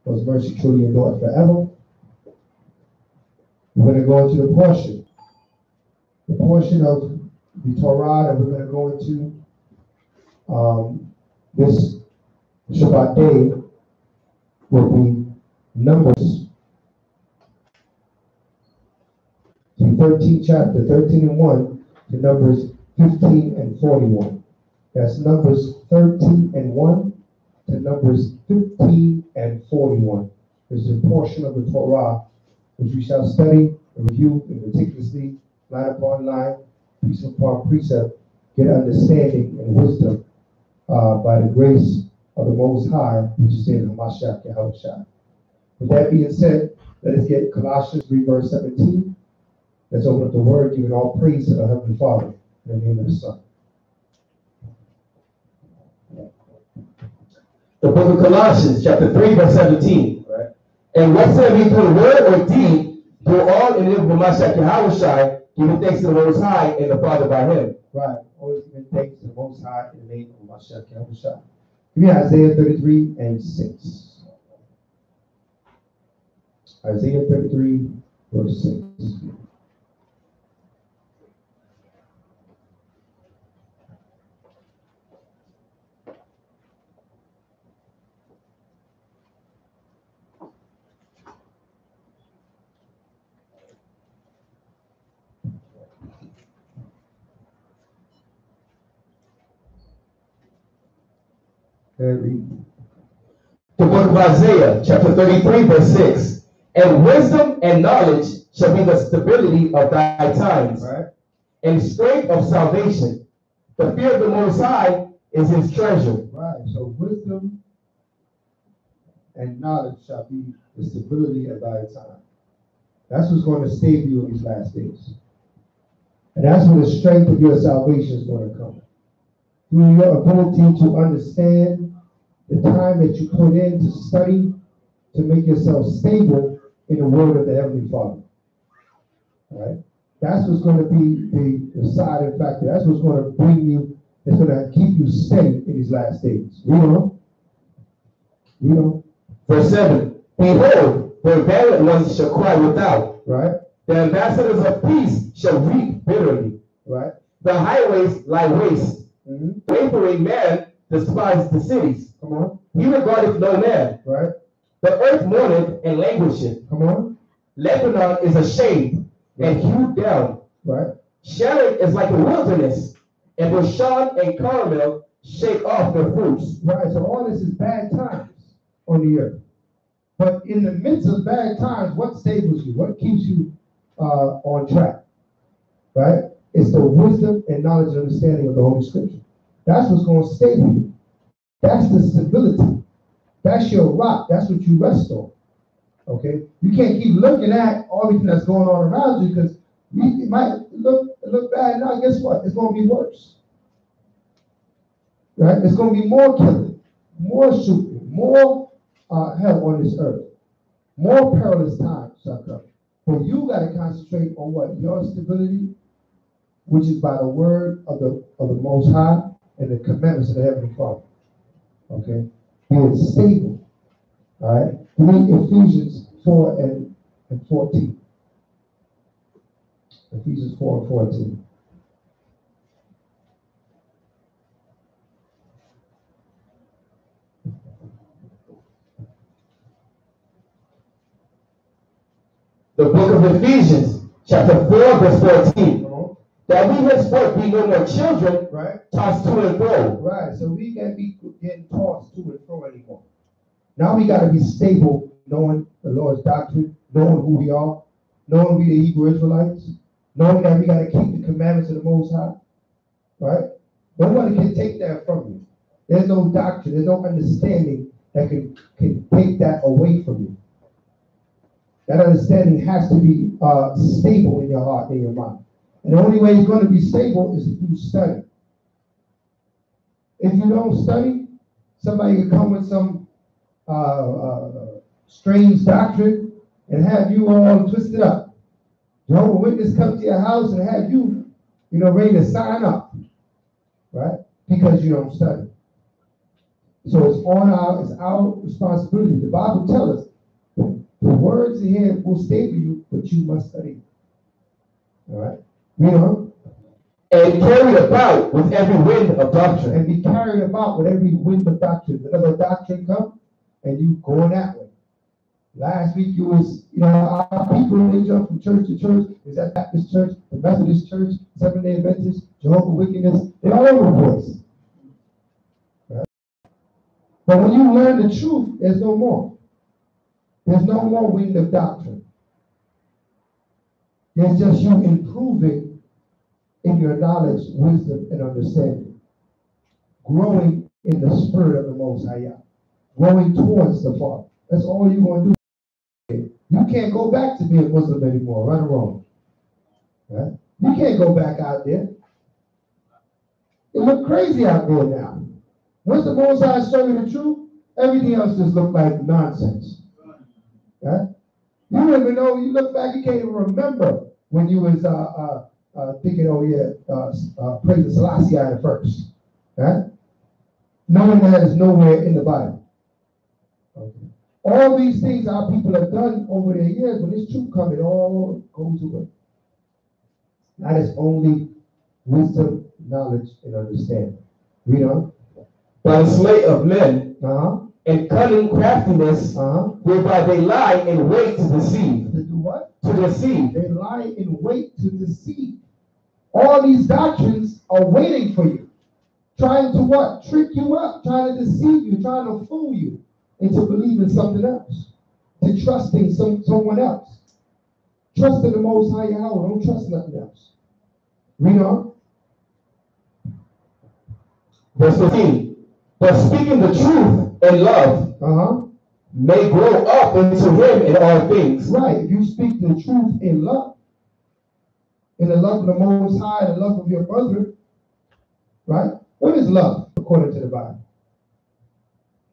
God's mercy truly endures forever. We're going to go into the portion of the Torah that we're going to go into this Shabbat day will be Numbers, the 13th chapter, 13 and 1, to Numbers 15 and 41. That's Numbers 13 and 1 to Numbers 15 and 41. This is a portion of the Torah which we shall study and review meticulously, line upon line, precept upon precept, get understanding and wisdom by the grace of the Most High, which is in Hamashiach Yahushua. With that being said, let us get Colossians 3 verse 17. Let's open up the word, giving all praise to the Heavenly Father in the name of the Son. The book of Colossians, chapter 3, verse 17. Right. And whatsoever you do in word or deed, do all in the name of Hamashiach Yahushua, giving thanks to the Most High and the Father by him. Right. Always giving thanks to the Most High in the name of Hamashiach Yahushua. Give me Isaiah 33 and 6. Isaiah 33, verse 6. The book of Isaiah, chapter 33, verse 6. And wisdom and knowledge shall be the stability of thy times, Right. and strength of salvation. The fear of the Most High is his treasure. Right. So wisdom and knowledge shall be the stability of thy time. That's what's going to save you in these last days. And that's where the strength of your salvation is going to come. Through your ability to understand the time that you put in to study, to make yourself stable in the word of the Heavenly Father. All right? That's what's going to be the deciding factor. That's what's going to bring you, it's going to keep you steady in these last days. Read on. Read on. Verse 7. Behold, the valiant ones shall cry without. Right. The ambassadors of peace shall weep bitterly. Right. The highways lie waste. Mm-hmm. Wavering man despises the cities. Come on. He regardeth no man. Right. The earth mourneth and languisheth. Come on. Lebanon is ashamed and hewed down. Right. Sharon is like a wilderness, and Bashan and Carmel shake off their fruits. Right. So all this is bad times on the earth. But in the midst of bad times, what stables you? What keeps you on track? Right? It's the wisdom and knowledge and understanding of the Holy Scripture. That's what's going to stable you. That's the stability. That's your rock. That's what you rest on. Okay? You can't keep looking at everything that's going on around you, because it might look bad now. Guess what? It's going to be worse. Right? It's going to be more killing, more shooting, more hell on this earth. More perilous times shall come. But you got to concentrate on what? Your stability, which is by the word of the Most High and the commandments of the Heavenly Father. Okay? Being stable. All right? Read Ephesians 4 and 14. Ephesians 4 and 14. The book of Ephesians, chapter 4, verse 14. That we henceforth be no more children, right, tossed to and fro. Right, so we can't be getting tossed to and fro anymore. Now we got to be stable, knowing the Lord's doctrine, knowing who we are, knowing we the Hebrew Israelites, knowing that we got to keep the commandments of the Most High. Right? Nobody can take that from you. There's no doctrine, there's no understanding that can take that away from you. That understanding has to be stable in your heart and your mind. And the only way it's going to be stable is if you study. If you don't study, somebody can come with some strange doctrine and have you all twisted up. Jehovah's Witness come to your house and have you, ready to sign up, right? Because you don't study. So it's our responsibility. The Bible tells us the words in here will stay with you, but you must study. All right? You know? And carried about with every wind of doctrine. And be carried about with every wind of doctrine. Whenever doctrine comes, and you going that way. Last week you was, our people, they jump from church to church. Is that Baptist church, the Methodist church, Seventh-day Adventist, Jehovah's Witness? They're all over the place. Right? But when you learn the truth, there's no more. There's no more wind of doctrine. There's just you improving in your knowledge, wisdom, and understanding. Growing in the spirit of the Most High. Growing towards the Father. That's all you're going to do. You can't go back to being Muslim anymore, right or wrong. Right? You can't go back out there. It look crazy out there now. Once the Most High show you the truth, everything else just look like nonsense. Right? You don't even know, you look back, you can't even remember when you was thinking, praise the Selassie at first. Right? Knowing that is nowhere in the Bible. Okay. All these things our people have done over the years, when this truth comes, it all goes away. That is only wisdom, knowledge, and understanding. Read on. By the sleight of men and cunning craftiness, whereby they lie in wait to deceive. To do what? To deceive. They lie in wait to deceive. All these doctrines are waiting for you. Trying to what? Trick you up. Trying to deceive you. Trying to fool you into believing something else. To trusting someone else. Trust in the Most High Yahweh. Don't trust nothing else. Read on. Verse 15. But speaking the truth in love may grow up into him in all things. Right. If you speak the truth in love, in the love of the Most High, the love of your brother, right? What is love according to the Bible?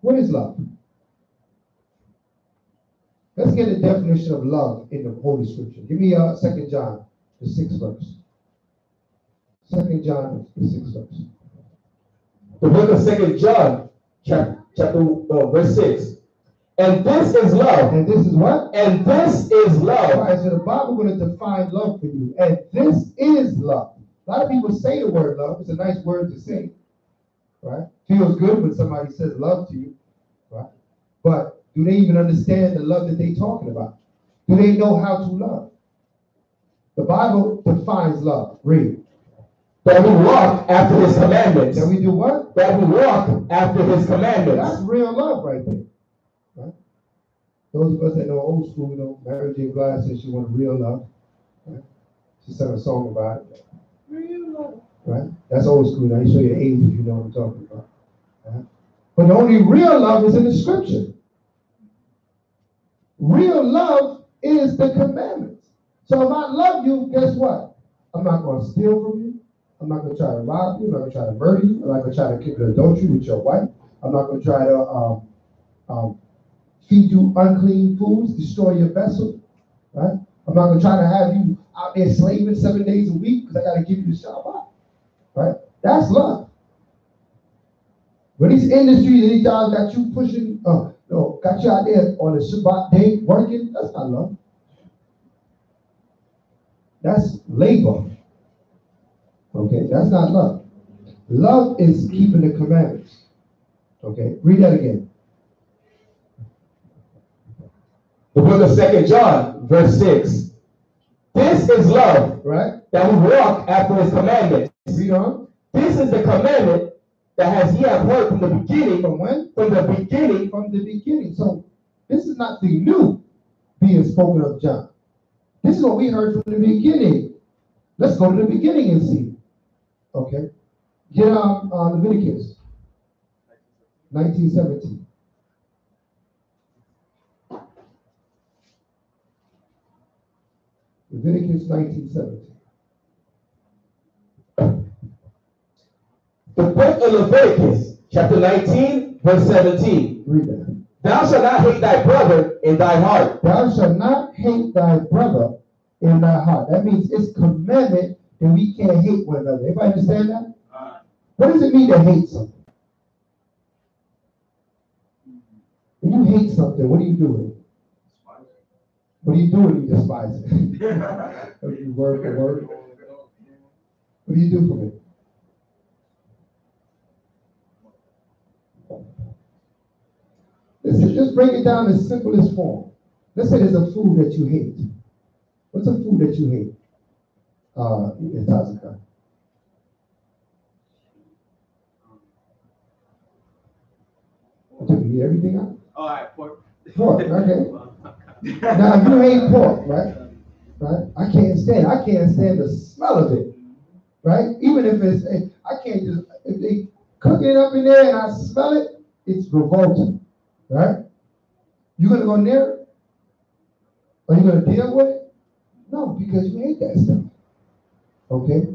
What is love? Let's get a definition of love in the Holy Scripture. Give me 2 John, the 6th verse. 2 John, the 6th verse. The book of 2 John, chapter verse 6. And this is love. And this is what? And this is love. All right, so the Bible is going to define love for you. And this is love. A lot of people say the word love. It's a nice word to say. Right? Feels good when somebody says love to you. Right? But do they even understand the love that they're talking about? Do they know how to love? The Bible defines love. Read. That we walk after his commandments. That we do what? That we walk after his commandments. That's real love right there. Right? Those of us that know old school, Mary J. Blige said she wanted real love. Right? She sang a song about it. Real love. Right? That's old school. Now you show your age if you know what I'm talking about. Right? But the only real love is in the scripture. Real love is the commandments. So if I love you, guess what? I'm not going to steal from you. I'm not going to try to rob you. I'm not going to try to murder you. I'm not going to try to commit adultery with your wife. I'm not going to try to feed you unclean foods, destroy your vessel. Right? I'm not going to try to have you out there slaving 7 days a week because I got to give you the Shabbat. Right? That's love. But these industries and these jobs got you pushing, got you out there on a Shabbat day working, that's not love. That's labor. Okay, that's not love. Love is keeping the commandments. Okay, read that again. The book of 2 John, verse 6. This is love, right? That we walk after his commandments. Read on. This is the commandment that has ye have heard from the beginning. From when? From the beginning. From the beginning. So this is not the new being spoken of John. This is what we heard from the beginning. Let's go to the beginning and see. Okay. Get Leviticus 19:17. Leviticus 19:17. The book of Leviticus, chapter 19, verse 17. Read that. Thou shalt not hate thy brother in thy heart. Thou shalt not hate thy brother in thy heart. That means it's commandment that we can't hate one another. Everybody understand that? What does it mean to hate something? When you hate something, what do you do with it? What do you do when you despise it? You work and work. What do you do from it? Listen, just break it down in simplest form. Let's say there's a food that you hate. What's a food that you hate? Tazaka. Did we eat everything out? All right, pork. Pork, okay. Now you hate pork, right? Right? I can't stand the smell of it. Right? Even if it's, I can't just, if they cook it up in there and I smell it, it's revolting. Right? You gonna go near it? Are you gonna deal with it? No, because you hate that stuff. Okay?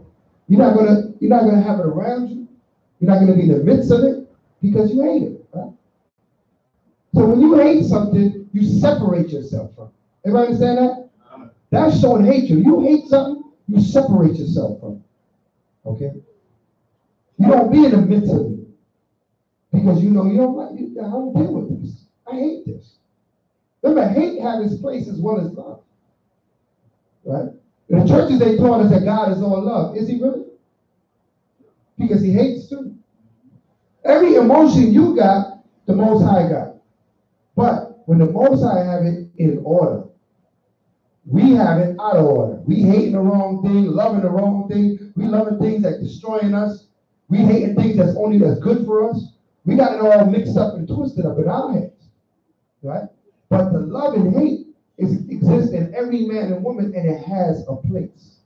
You're not gonna have it around you. You're not gonna be in the midst of it because you hate it. Right? So when you hate something, you separate yourself from it. Everybody understand that? That's showing hatred. You hate something, you separate yourself from it. Okay? You don't be in the midst of it. Because you know you don't like it. I don't deal with this. I hate this. Remember, hate has its place as well as love. Right? In the churches, they taught us that God is all love. Is he really? Because he hates too. Every emotion you got, the Most High got. But when the Most High have it in order, we have it out of order. We hating the wrong thing, loving the wrong thing. We loving things that destroying us. We hating things that's good for us. We got it all mixed up and twisted up in our heads. Right? But the love and hate exists in every man and woman, and it has a place.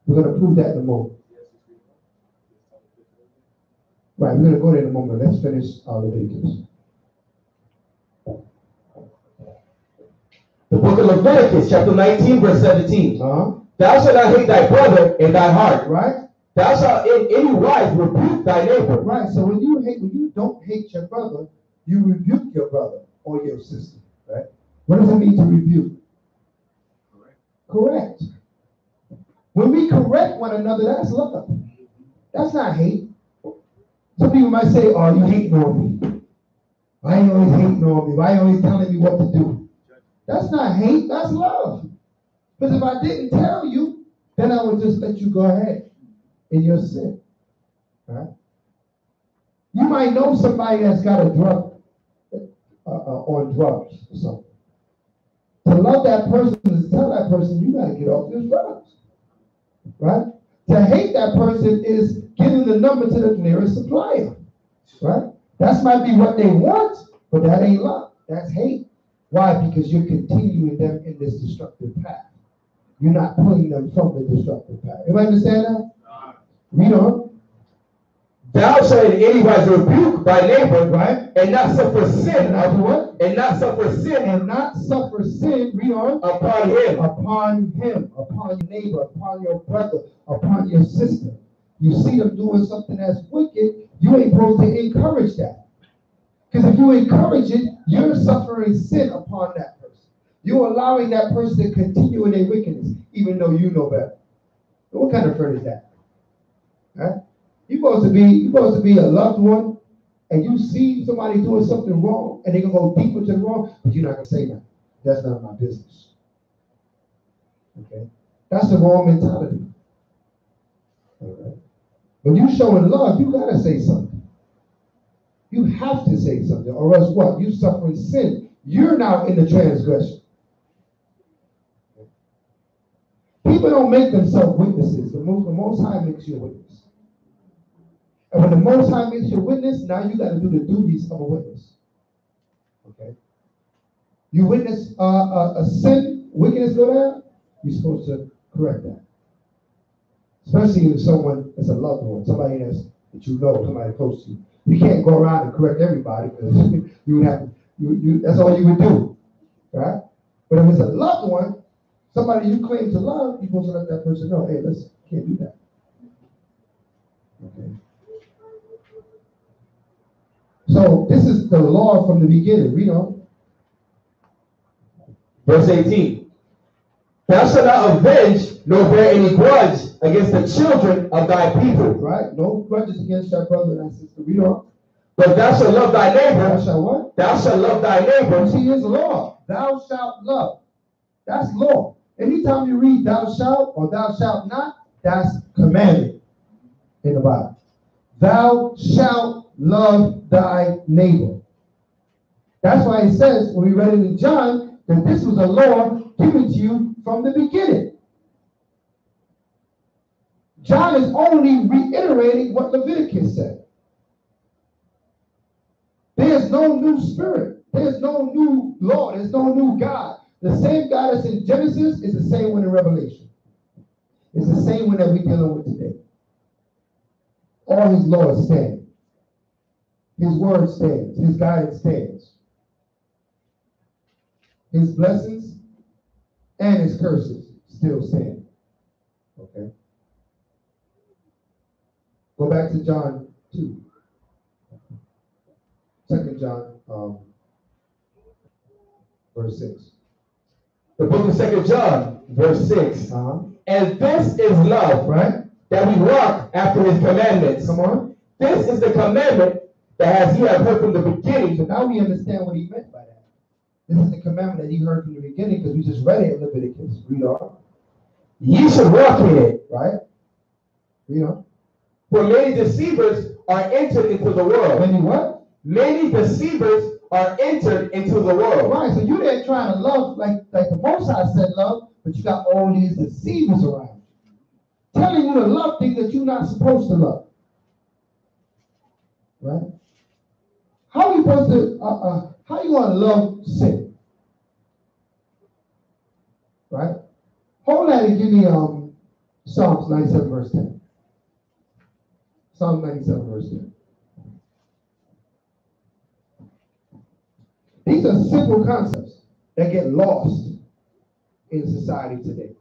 We're going to prove that in a moment. Right, we're going to go there in a moment. Let's finish our Leviticus. The book of Leviticus, chapter 19, verse 17. Uh-huh. Thou shalt not hate thy brother in thy heart. Right? Thou shalt in any wise rebuke thy neighbor. Right, so when you don't hate your brother, you rebuke your brother or your sister. Right? What does it mean to rebuke? Correct. When we correct one another, that's love. That's not hate. Some people might say, oh, you hating on me. Why are you always hating on me? Why are you always telling me what to do? That's not hate, that's love. Because if I didn't tell you, then I would just let you go ahead in your sin. Right? You might know somebody that's got a drug, on drugs or something. To love that person is to tell that person, you got to get off these drugs. Right? To hate that person is giving the number to the nearest supplier. Right? That might be what they want, but that ain't love. That's hate. Why? Because you're continuing them in this destructive path. You're not pulling them from the destructive path. Everybody understand that? Read on. Thou shalt in any wise rebuke thy neighbor, right? And not suffer sin. After what? And not suffer sin. And not suffer sin, read on. Upon him. Upon him. Upon your neighbor. Upon your brother. Upon your sister. You see them doing something that's wicked, you ain't supposed to encourage that. Because if you encourage it, you're suffering sin upon that person. You're allowing that person to continue in their wickedness, even though you know better. What kind of friend is that? Huh? You're supposed to be a loved one, and you see somebody doing something wrong, and they're going to go deeper to the wrong, but you're not going to say nothing. That's none of my business. Okay? That's the wrong mentality. All right? When you're showing love, you got to say something. You have to say something, or else what? You're suffering sin. You're now in the transgression. People don't make themselves witnesses. The Most High makes you a witness. And when the Most High makes you a witness, now you got to do the duties of a witness. Okay? You witness a sin, wickedness go down, you're supposed to correct that. Especially if someone is a loved one, somebody that you know, somebody close to you. You can't go around and correct everybody because you would have that's all you would do. Right? But if it's a loved one, somebody you claim to love, you're supposed to let that person know, hey, listen, you can't do that. Okay. So this is the law from the beginning. Read on. Verse 18. Thou shalt not avenge nor bear any grudge against the children of thy people. Right? No grudges against thy brother and thy sister. Read on. But thou shalt love thy neighbor. Thou shalt what? Thou shalt love thy neighbor. See, it's law. Thou shalt love. That's law. Anytime you read thou shalt or thou shalt not, that's commanded in the Bible. Thou shalt love thy neighbor. That's why it says, when we read it in John, that this was a law given to you from the beginning. John is only reiterating what Leviticus said. There's no new spirit. There's no new law. There's no new God. The same God that's in Genesis is the same one in Revelation. It's the same one that we're dealing with today. All his laws stand. His word stands. His guidance stands. His blessings and his curses still stand. Okay? Go back to John 2. 2 John, verse 6. The book of 2 John, verse 6. And this is love, right? That we walk after his commandments. Come on. This is the commandment that as you have heard from the beginning. So now we understand what he meant by that. This is the commandment that you heard from the beginning, because we just read it in Leviticus. Read on. Ye should walk in it. Right? Read on. For many deceivers are entered into the world. Many what? Many deceivers are entered into the world. Right, so you're there trying to love like the Most High said love, but you got all these deceivers around you, telling you to love things that you're not supposed to love. Right? How are you supposed to, how you want to love sin? Right? Hold that and give me Psalms 97 verse 10. Psalm 97 verse 10. These are simple concepts that get lost in society today.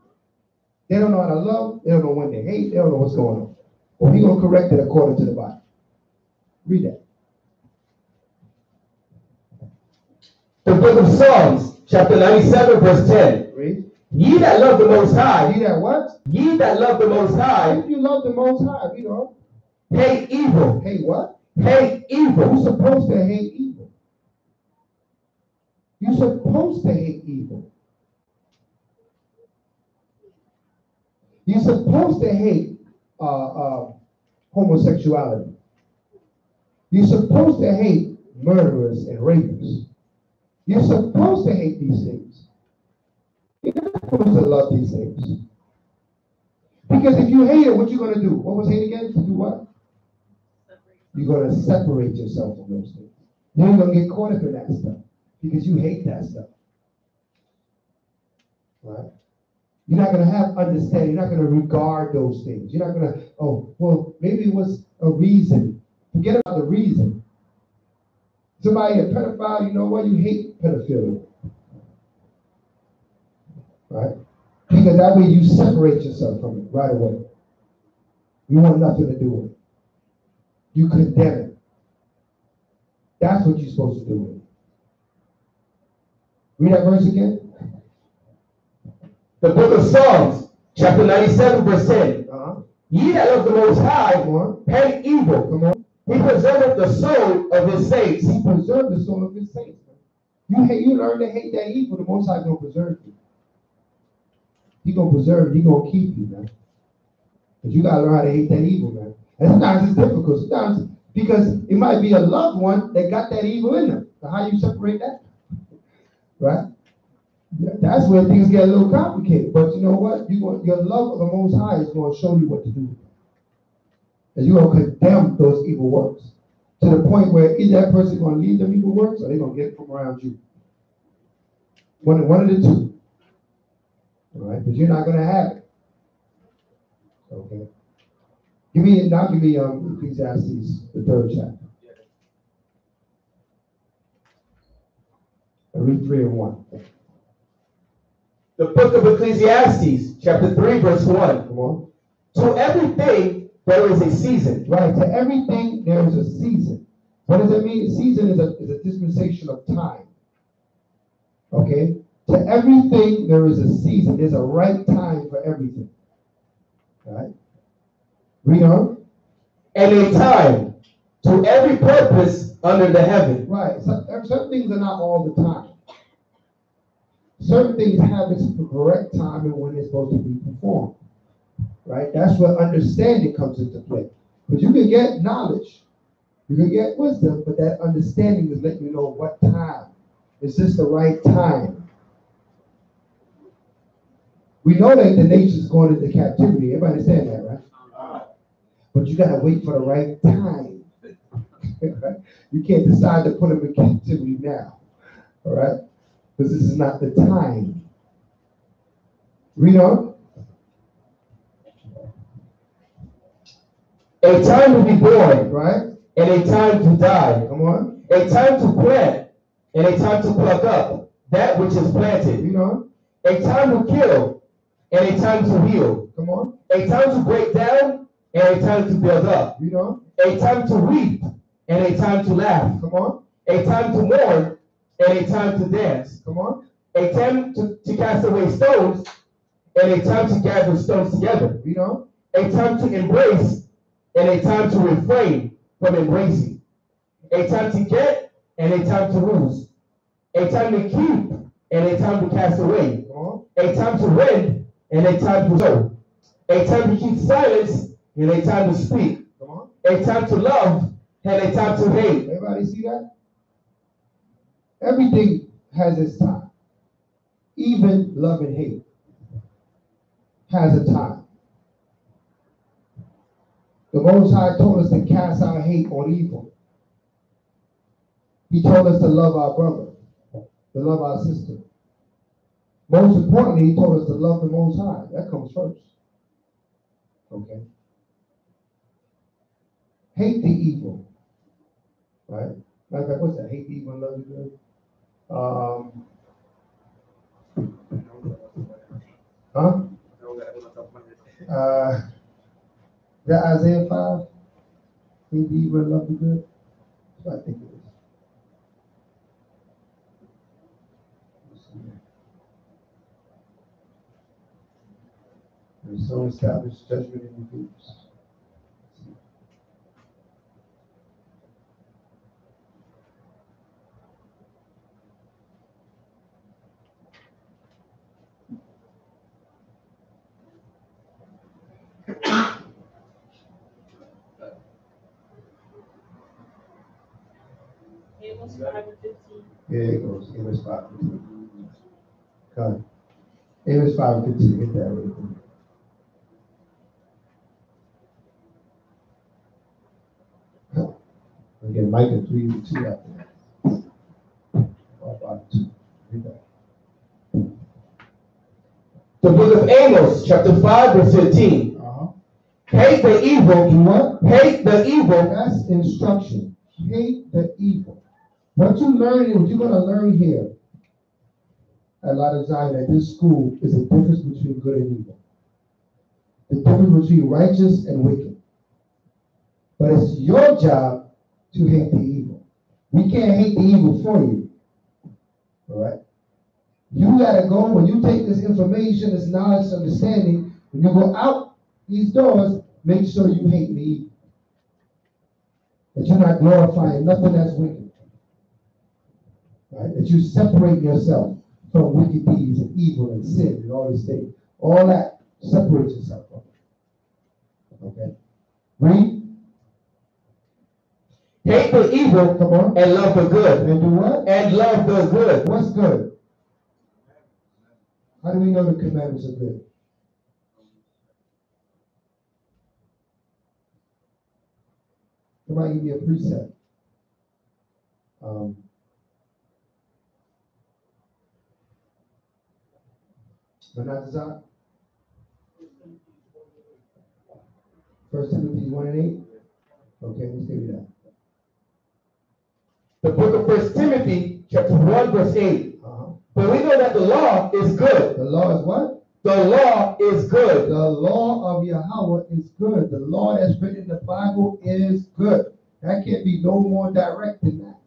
They don't know how to love. They don't know when they hate. They don't know what's going on. Well, we're going to correct it according to the Bible. Read that. The book of Psalms, chapter 97, verse 10. Read. Ye that love the Most High. Ye that what? Ye that love the Most High. If you love the Most High, read on. Hate evil. Hate what? Hate evil. You're supposed to hate evil. You're supposed to hate evil. You're supposed to hate homosexuality. You're supposed to hate murderers and rapists. You're supposed to hate these things. You're not supposed to love these things. Because if you hate it, what you're going to do? What was hate again? To do what? You're going to separate yourself from those things. You ain't going to get caught up in that stuff because you hate that stuff. Right? You're not going to have understanding. You're not going to regard those things. You're not going to, oh, well, maybe it was a reason. Forget about the reason. Somebody, a pedophile, you know what? You hate pedophilia. Right? Because that way you separate yourself from it right away. You want nothing to do with it. You condemn it. That's what you're supposed to do with it. Read that verse again. The book of Psalms, chapter 97, verse 10. Ye that love the Most High, hate evil. Come on. He preserveth the soul of his saints. He preserved the soul of his saints. You learn to hate that evil, the Most High is going to preserve you. He's going to preserve you. He's going to keep you, man. But you got to learn how to hate that evil, man. And sometimes it's difficult. Sometimes because it might be a loved one that got that evil in them. So how you separate that? Right? That's where things get a little complicated. But you know what? Your love of the Most High is going to show you what to do. And you're going to condemn those evil works. To the point where either that person is going to leave them evil works or they're going to get from around you. One of the two. All right? But you're not going to have it. Okay? Give me Ecclesiastes, the 3rd chapter. I read 3 and 1. The book of Ecclesiastes, chapter 3, verse 1. Come on. To everything there is a season. Right. To everything there is a season. What does that mean? A season is a dispensation of time. Okay? To everything there is a season. There's a right time for everything. All right? Read on. And a time to every purpose under the heaven. Right. Certain things are not all the time. Certain things have its correct time and when they're supposed to be performed. Right? That's where understanding comes into play. Because you can get knowledge, you can get wisdom, but that understanding is letting you know what time. Is this the right time? We know that the nation's going into captivity. Everybody understand that, right? But you gotta wait for the right time. Right? You can't decide to put them in captivity now. All right? Because this is not the time. Read on. A time to be born, Right? and a time to die. Come on. A time to plant, and a time to pluck up that which is planted. Read on. A time to kill, and a time to heal. Come on. A time to break down, and a time to build up. Read on. A time to weep, and a time to laugh. Come on. A time to mourn, and a time to dance. Come on. A time to cast away stones, and a time to gather stones together. Read on. A time to embrace, and a time to refrain from embracing. A time to get, and a time to lose. A time to keep, and a time to cast away. Come on. A time to rend, and a time to sow. A time to keep silence, and a time to speak. Come on. A time to love, and a time to hate. Everybody see that? Everything has its time. Even love and hate has a time. The Most High told us to cast our hate on evil. He told us to love our brother, to love our sister. Most importantly, he told us to love the Most High. That comes first. Okay? Hate the evil. Right? Matter of fact, what's that? Hate the evil and love the good? Is that Isaiah 5? Hate the evil and love the good? That's what I think it is. And so establish judgment in the groups. Amos 5:15. There it goes. Amos 5:15. Come. Amos 5:15. Get that real quick. Again, Micah 3:2 after that. 5:2. Read that. The book of Amos, chapter 5, verse 15. Hate the evil. Do what? Hate the evil. That's instruction. Hate the evil. What you learn, what you're going to learn here at Light of Zion at this school is the difference between good and evil. The difference between righteous and wicked. But it's your job to hate the evil. We can't hate the evil for you. All right? You got to go, when you take this information, this knowledge, this understanding, when you go out these doors, make sure you hate the evil. That you're not glorifying nothing that's wicked. Right? That you separate yourself from wicked deeds and evil and sin and all these things. All that, separate yourself from it. Okay? Read. Hate the evil. Come on. And love the good. And do what? And love the good. What's good? How do we know the commandments are good? Somebody give me a precept. But not desire. 1 Timothy 1:8. Okay, let's give you that. The book of 1 Timothy, chapter 1, verse 8. But we know that the law is good. The law is what? The law is good. The law of Yahweh is good. The law that's written in the Bible is good. That can't be no more direct than that.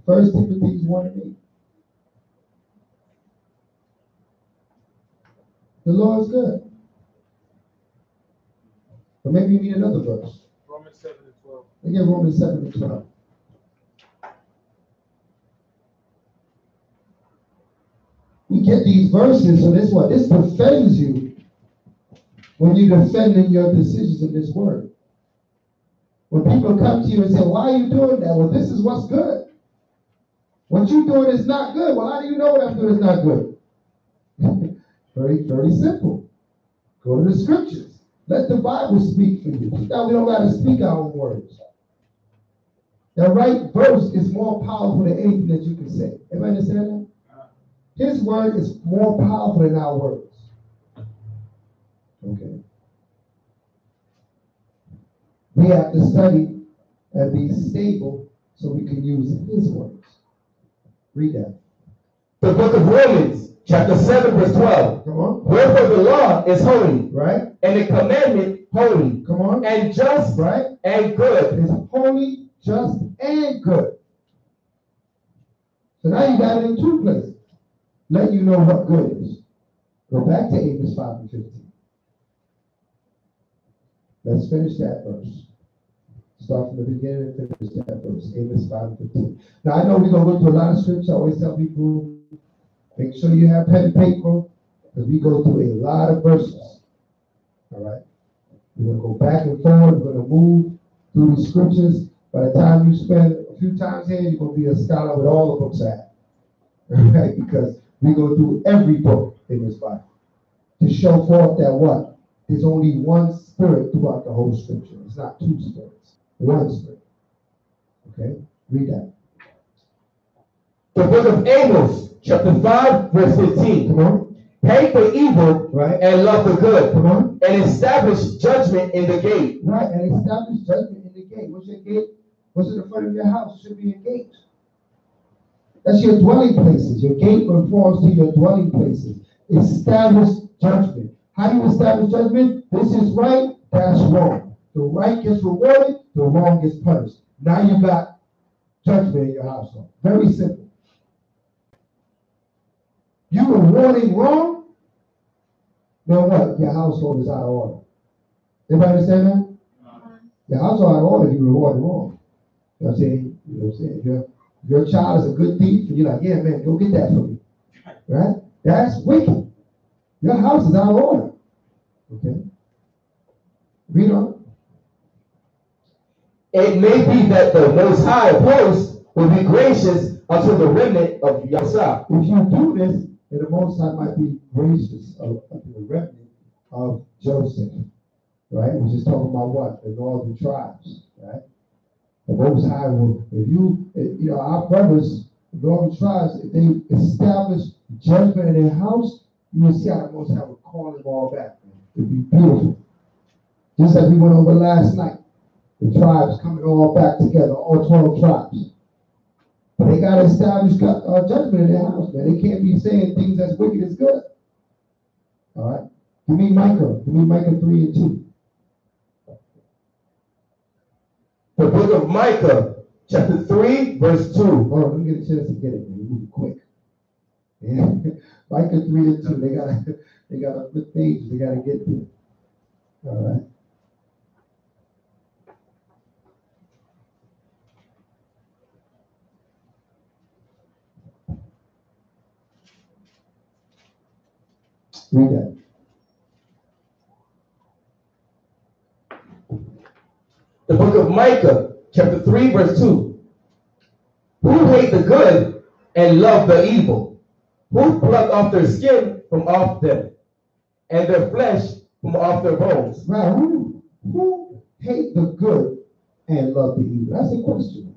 1 Timothy 1:8. The law is good. But maybe you need another verse. Romans 7:12. Look at Romans 7 and 12. We get these verses, so this what? This defends you when you're defending your decisions in this word. When people come to you and say, why are you doing that? Well, this is what's good. What you're doing is not good. Well, how do you know what I'm doing is not good? Very, very simple. Go to the scriptures. Let the Bible speak for you. Now we don't got to speak our own words. The right verse is more powerful than anything that you can say. Everybody understand that? His word is more powerful than our words. Okay. We have to study and be stable so we can use his words. Read that. The book of Romans, chapter 7, verse 12. Come on. Wherefore the law is holy. Right. And the commandment holy. Come on. And just. Right. And good. It's holy, just, and good. So now you got it in two places. Let you know what good is. Go back to Amos 5 and 15. Let's finish that verse. Start from the beginning and finish that verse. Amos 5 and 15. Now I know we're going to go through a lot of scripture. I always tell people, make sure you have pen and paper, because we go through a lot of verses. All right? We're going to go back and forward. We're going to move through the scriptures. By the time you spend a few times here, you're going to be a scholar with all the books I have. All right? Because we go through every book in this Bible to show forth that what? There's only one spirit throughout the whole scripture. It's not two spirits. One spirit. Okay? Read that. The book of Amos, chapter 5, verse 15. Come on. Hate the evil, right, and love the good. Come on. And establish judgment in the gate. Right, and establish judgment in the gate. What's your gate? What's in the front of your house? It should be a gate. That's your dwelling places. Your gate conforms to your dwelling places. Establish judgment. How do you establish judgment? This is right, that's wrong. The right gets rewarded, the wrong gets punished. Now you got judgment in your household. Very simple. You rewarding wrong, then what? Your household is out of order. Everybody understand that? Your household out of order, you reward wrong. You know what I'm saying? You know what I'm saying? Your child is a good thief, and you're like, yeah, man, go get that for me. Right? That's wicked. Your house is out of order. Okay? Read on. It may be that the Most High of hosts will be gracious unto the remnant of Yahweh. If you do this, then the Most High might be gracious unto the remnant of Joseph. Right? Which is talking about what? The northern tribes. Right? The Most High will, our brothers, the northern tribes, if they establish judgment in their house, you will see how the Most High will call them all back. It'd be beautiful. Just as we went over last night. The tribes coming all back together, all 12 tribes. But they got to establish judgment in their house, man. They can't be saying things that's wicked is good. All right? Give me Micah 3 and 2. The book of Micah, chapter 3, verse 2. Hold on, let me get a chance to get it, man. Move quick. Yeah. Micah 3 and 2. They gotta flip pages. They gotta get there. All right. Read that. The book of Micah, chapter 3, verse 2. Who hate the good and love the evil? Who pluck off their skin from off them, and their flesh from off their bones? Right. Who hate the good and love the evil? That's the question.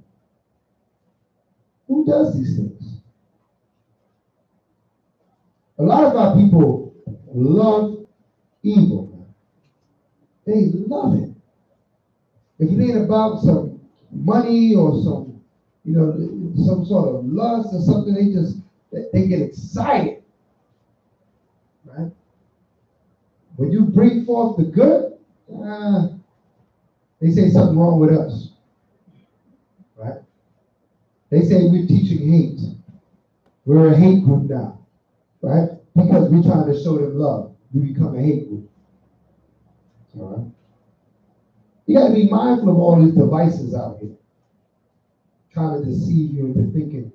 Who does these things? A lot of our people love evil. They love it. If it ain't about some money or some, some sort of lust or something, they get excited. Right? When you bring forth the good, they say something wrong with us. Right? They say we're teaching hate. We're a hate group now. Right? Because we're trying to show them love. We become a hate group. All right? You got to be mindful of all these devices out here trying to deceive you into thinking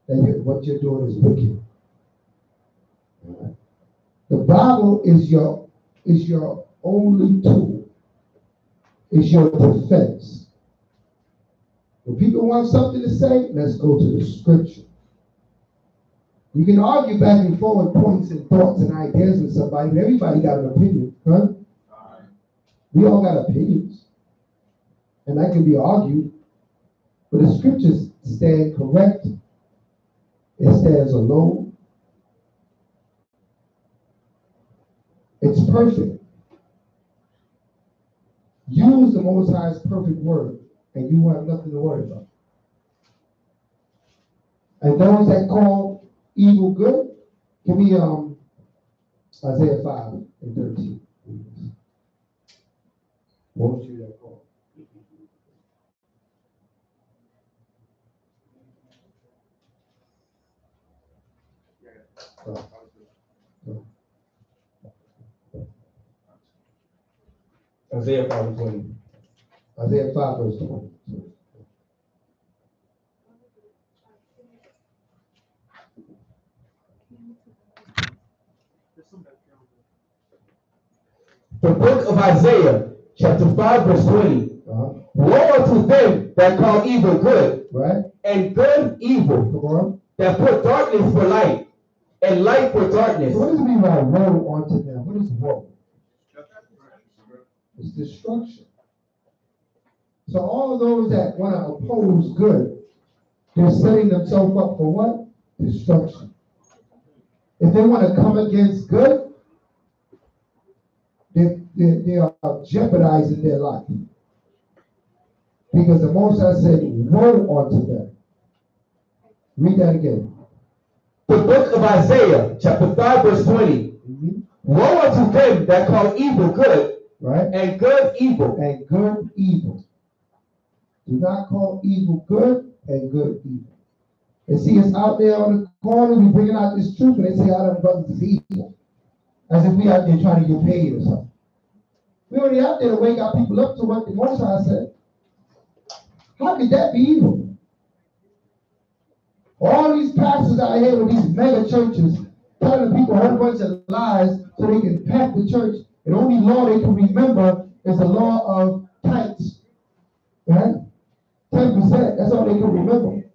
that what you're doing is wicked. The Bible is your only tool. It's your defense. When people want something to say, let's go to the scripture. You can argue back and forth points and thoughts and ideas with somebody, but everybody got an opinion, huh? We all got opinions. And that can be argued. But the scriptures stand correct. It stands alone. It's perfect. Use the Most High's perfect word, and you have nothing to worry about. And those that call evil good, give me Isaiah 5 and 13. Won't you that call? Isaiah 5 and 20. Isaiah 5 verse 20. The book of Isaiah, chapter 5, verse 20. Woe unto them that call evil good, right, and good evil. Come on. That put darkness for light, and light for darkness. So what does it mean by woe unto them? What is woe? It's destruction. So all of those that want to oppose good, they're setting themselves up for what? Destruction. If they want to come against good, they are jeopardizing their life. Because the Most High said, woe unto them. Read that again. The book of Isaiah, chapter 5, verse 20. Woe unto them that call evil good, right, and good evil. And good evil. Do not call evil good and good evil. And see, it's out there on the corner, we bringing out this truth, and they say, our brothers is evil. As if we out there trying to get paid or something. We already out there to wake our people up to what the Most High said. How could that be evil? All these pastors out here with these mega churches telling people a whole bunch of lies so they can pack the church. And the only law they can remember is the law of tithes. Right? 10%, that's all they can remember.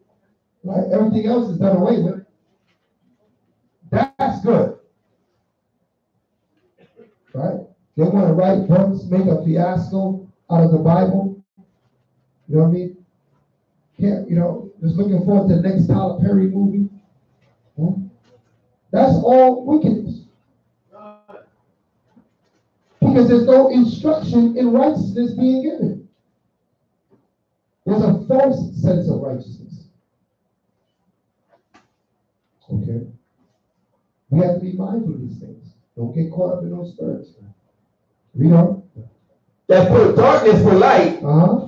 Right? Everything else is done away with. That's good. Right? They want to write books, make a fiasco out of the Bible. You know what I mean? Can't, just looking forward to the next Tyler Perry movie. Huh? That's all wickedness. Because there's no instruction in righteousness being given. There's a false sense of righteousness. Okay? We have to be mindful of these things. Don't get caught up in those spirits. Read on. That put darkness for light,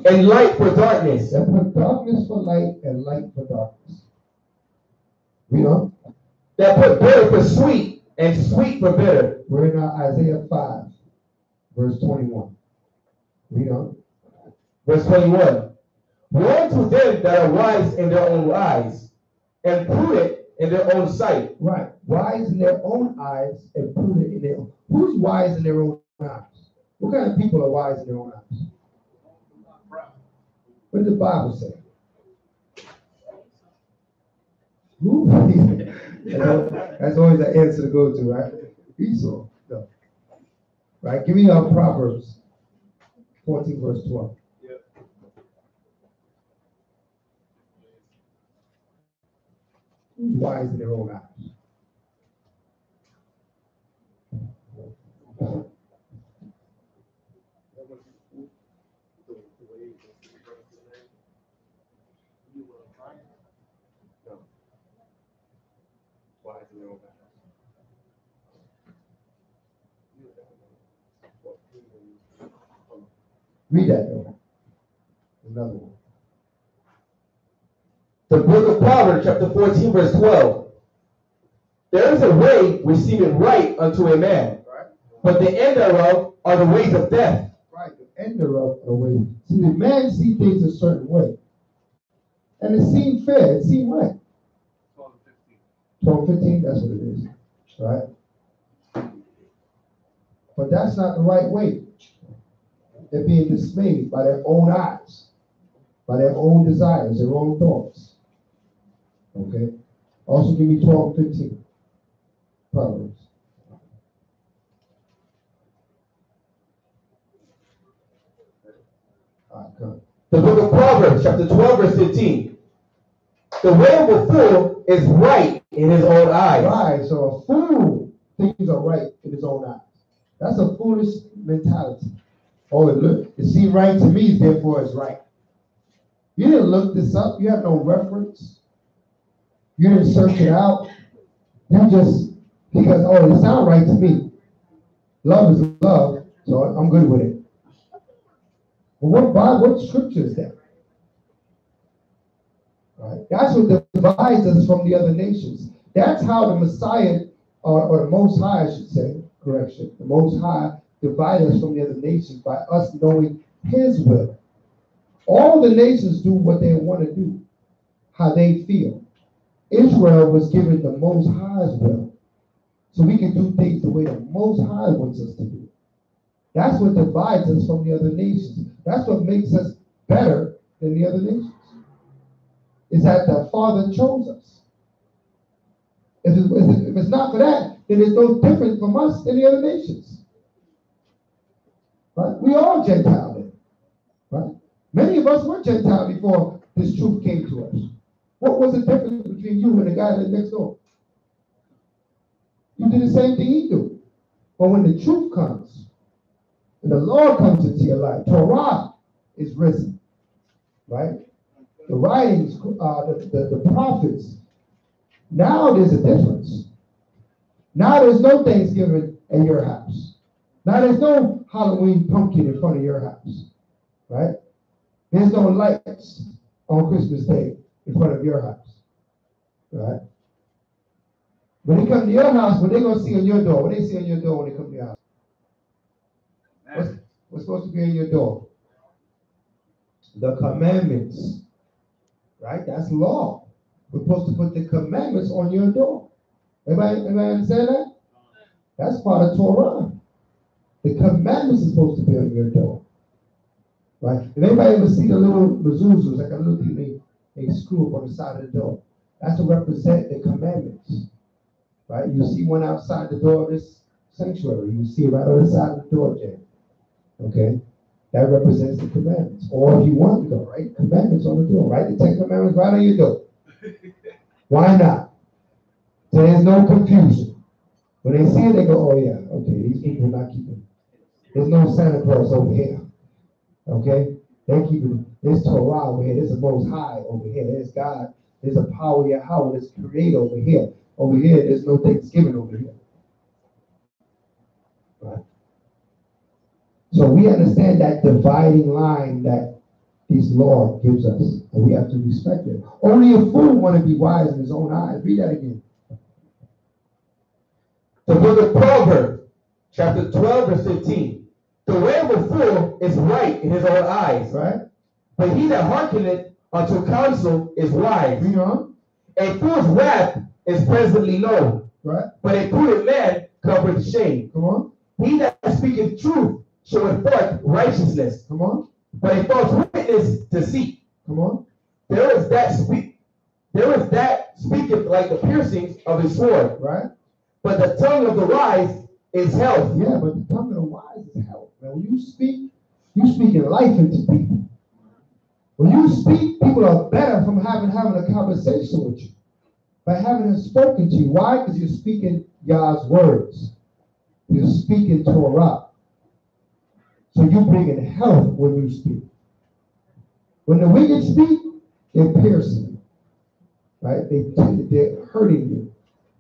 and light for darkness. That put darkness for light and light for darkness. Read on. That put bitter for sweet and sweet for bitter. We're in Isaiah 5, verse 21. Read on. Verse 21. Woe to them that are wise in their own eyes, and prudent in their own sight. Right. Wise in their own eyes and prudent in their own. Who's wise in their own eyes? What kind of people are wise in their own eyes? What does the Bible say? Who? That's always the answer to go to, right? Esau. No. Right? Give me Proverbs 14, verse 12. Who's wise in their own eyes? Read that though. Another one. The book of Proverbs, chapter 14, verse 12. There is a way which seemeth right unto a man, but the end thereof are the ways of death. Right. The ender of the way. See, the man see things a certain way. And it seemed fair, it seemed right. 12, 15, that's what it is. Right? But that's not the right way. They're being dismayed by their own eyes, by their own desires, their own thoughts. Okay? Also give me 12 and 15. Proverbs. All right, come. The book of Proverbs, chapter 12, verse 15. The way of a fool is right in his own eyes. Right, so a fool thinks are right in his own eyes. That's a foolish mentality. Oh, it seemed right to me, therefore it's right. You didn't look this up. You have no reference. You didn't search it out. You just, because, oh, it sounds right to me. Love is love, so I'm good with it. But what scripture is that? Right? That's what divides us from the other nations. That's how the Messiah, or the Most High, I should say, correction, the Most High divides us from the other nations by us knowing His will. All the nations do what they want to do, how they feel. Israel was given the Most High's will. So we can do things the way the Most High wants us to do. That's what divides us from the other nations. That's what makes us better than the other nations. Is that the Father chose us. If it's not for that, then it's no different from us than the other nations. Right? We are Gentile then. Right? Many of us were Gentile before this truth came to us. What was the difference between you and the guy that's next door? You did the same thing he do. But when the truth comes, and the Lord comes into your life, Torah is risen. Right? The writings, the prophets. Now there's a difference. Now there's no Thanksgiving at your house. Now there's no Halloween pumpkin in front of your house. Right? There's no lights on Christmas Day in front of your house. Right? When they come to your house, what they going to see on your door? What they see on your door when they come to your house? What's supposed to be on your door? The commandments. Right? That's law. We're supposed to put the commandments on your door. Everybody understand that? That's part of Torah. The commandments are supposed to be on your door. Right? If anybody ever see the little mezuzahs, like a little thing they screw up on the side of the door, that's to represent the commandments. Right? You see one outside the door of this sanctuary. You see it right on the side of the door, Jay. Okay? That represents the commandments. Or if you want to go, right? Commandments on the door. Right? The 10 commandments right on your door. Why not? So there's no confusion. When they see it, they go, oh yeah, okay, these people are not keeping it. There's no Santa Claus over here. Okay? They're keeping it. There's Torah over here. There's the Most High over here. There's God. There's a power of Yahweh. There's Creator over here. Over here, there's no Thanksgiving over here. Right? So we understand that dividing line that this Lord gives us, and we have to respect it. Only a fool want to be wise in his own eyes. Read that again. The book of Proverbs, chapter 12, verse 15. The way of a fool is right in his own eyes. Right? But he that hearkeneth unto counsel is wise. Read on. A fool's wrath is presently known. Right? But a prudent man covereth shame. Come on. He that speaketh truth showeth forth righteousness. Come on. But a false witness deceit. Come on. There is that speaketh like the piercings of a sword. Right? But the tongue of the wise is health. Yeah, but the tongue of the wise is health. Now, when you speak, you speaking life into people. When you speak, people are better from having a conversation with you. By having it spoken to you. Why? Because you're speaking Yah's words. You're speaking Torah. So you're bringing health when you speak. When the wicked speak, they're piercing. Right? They're hurting you.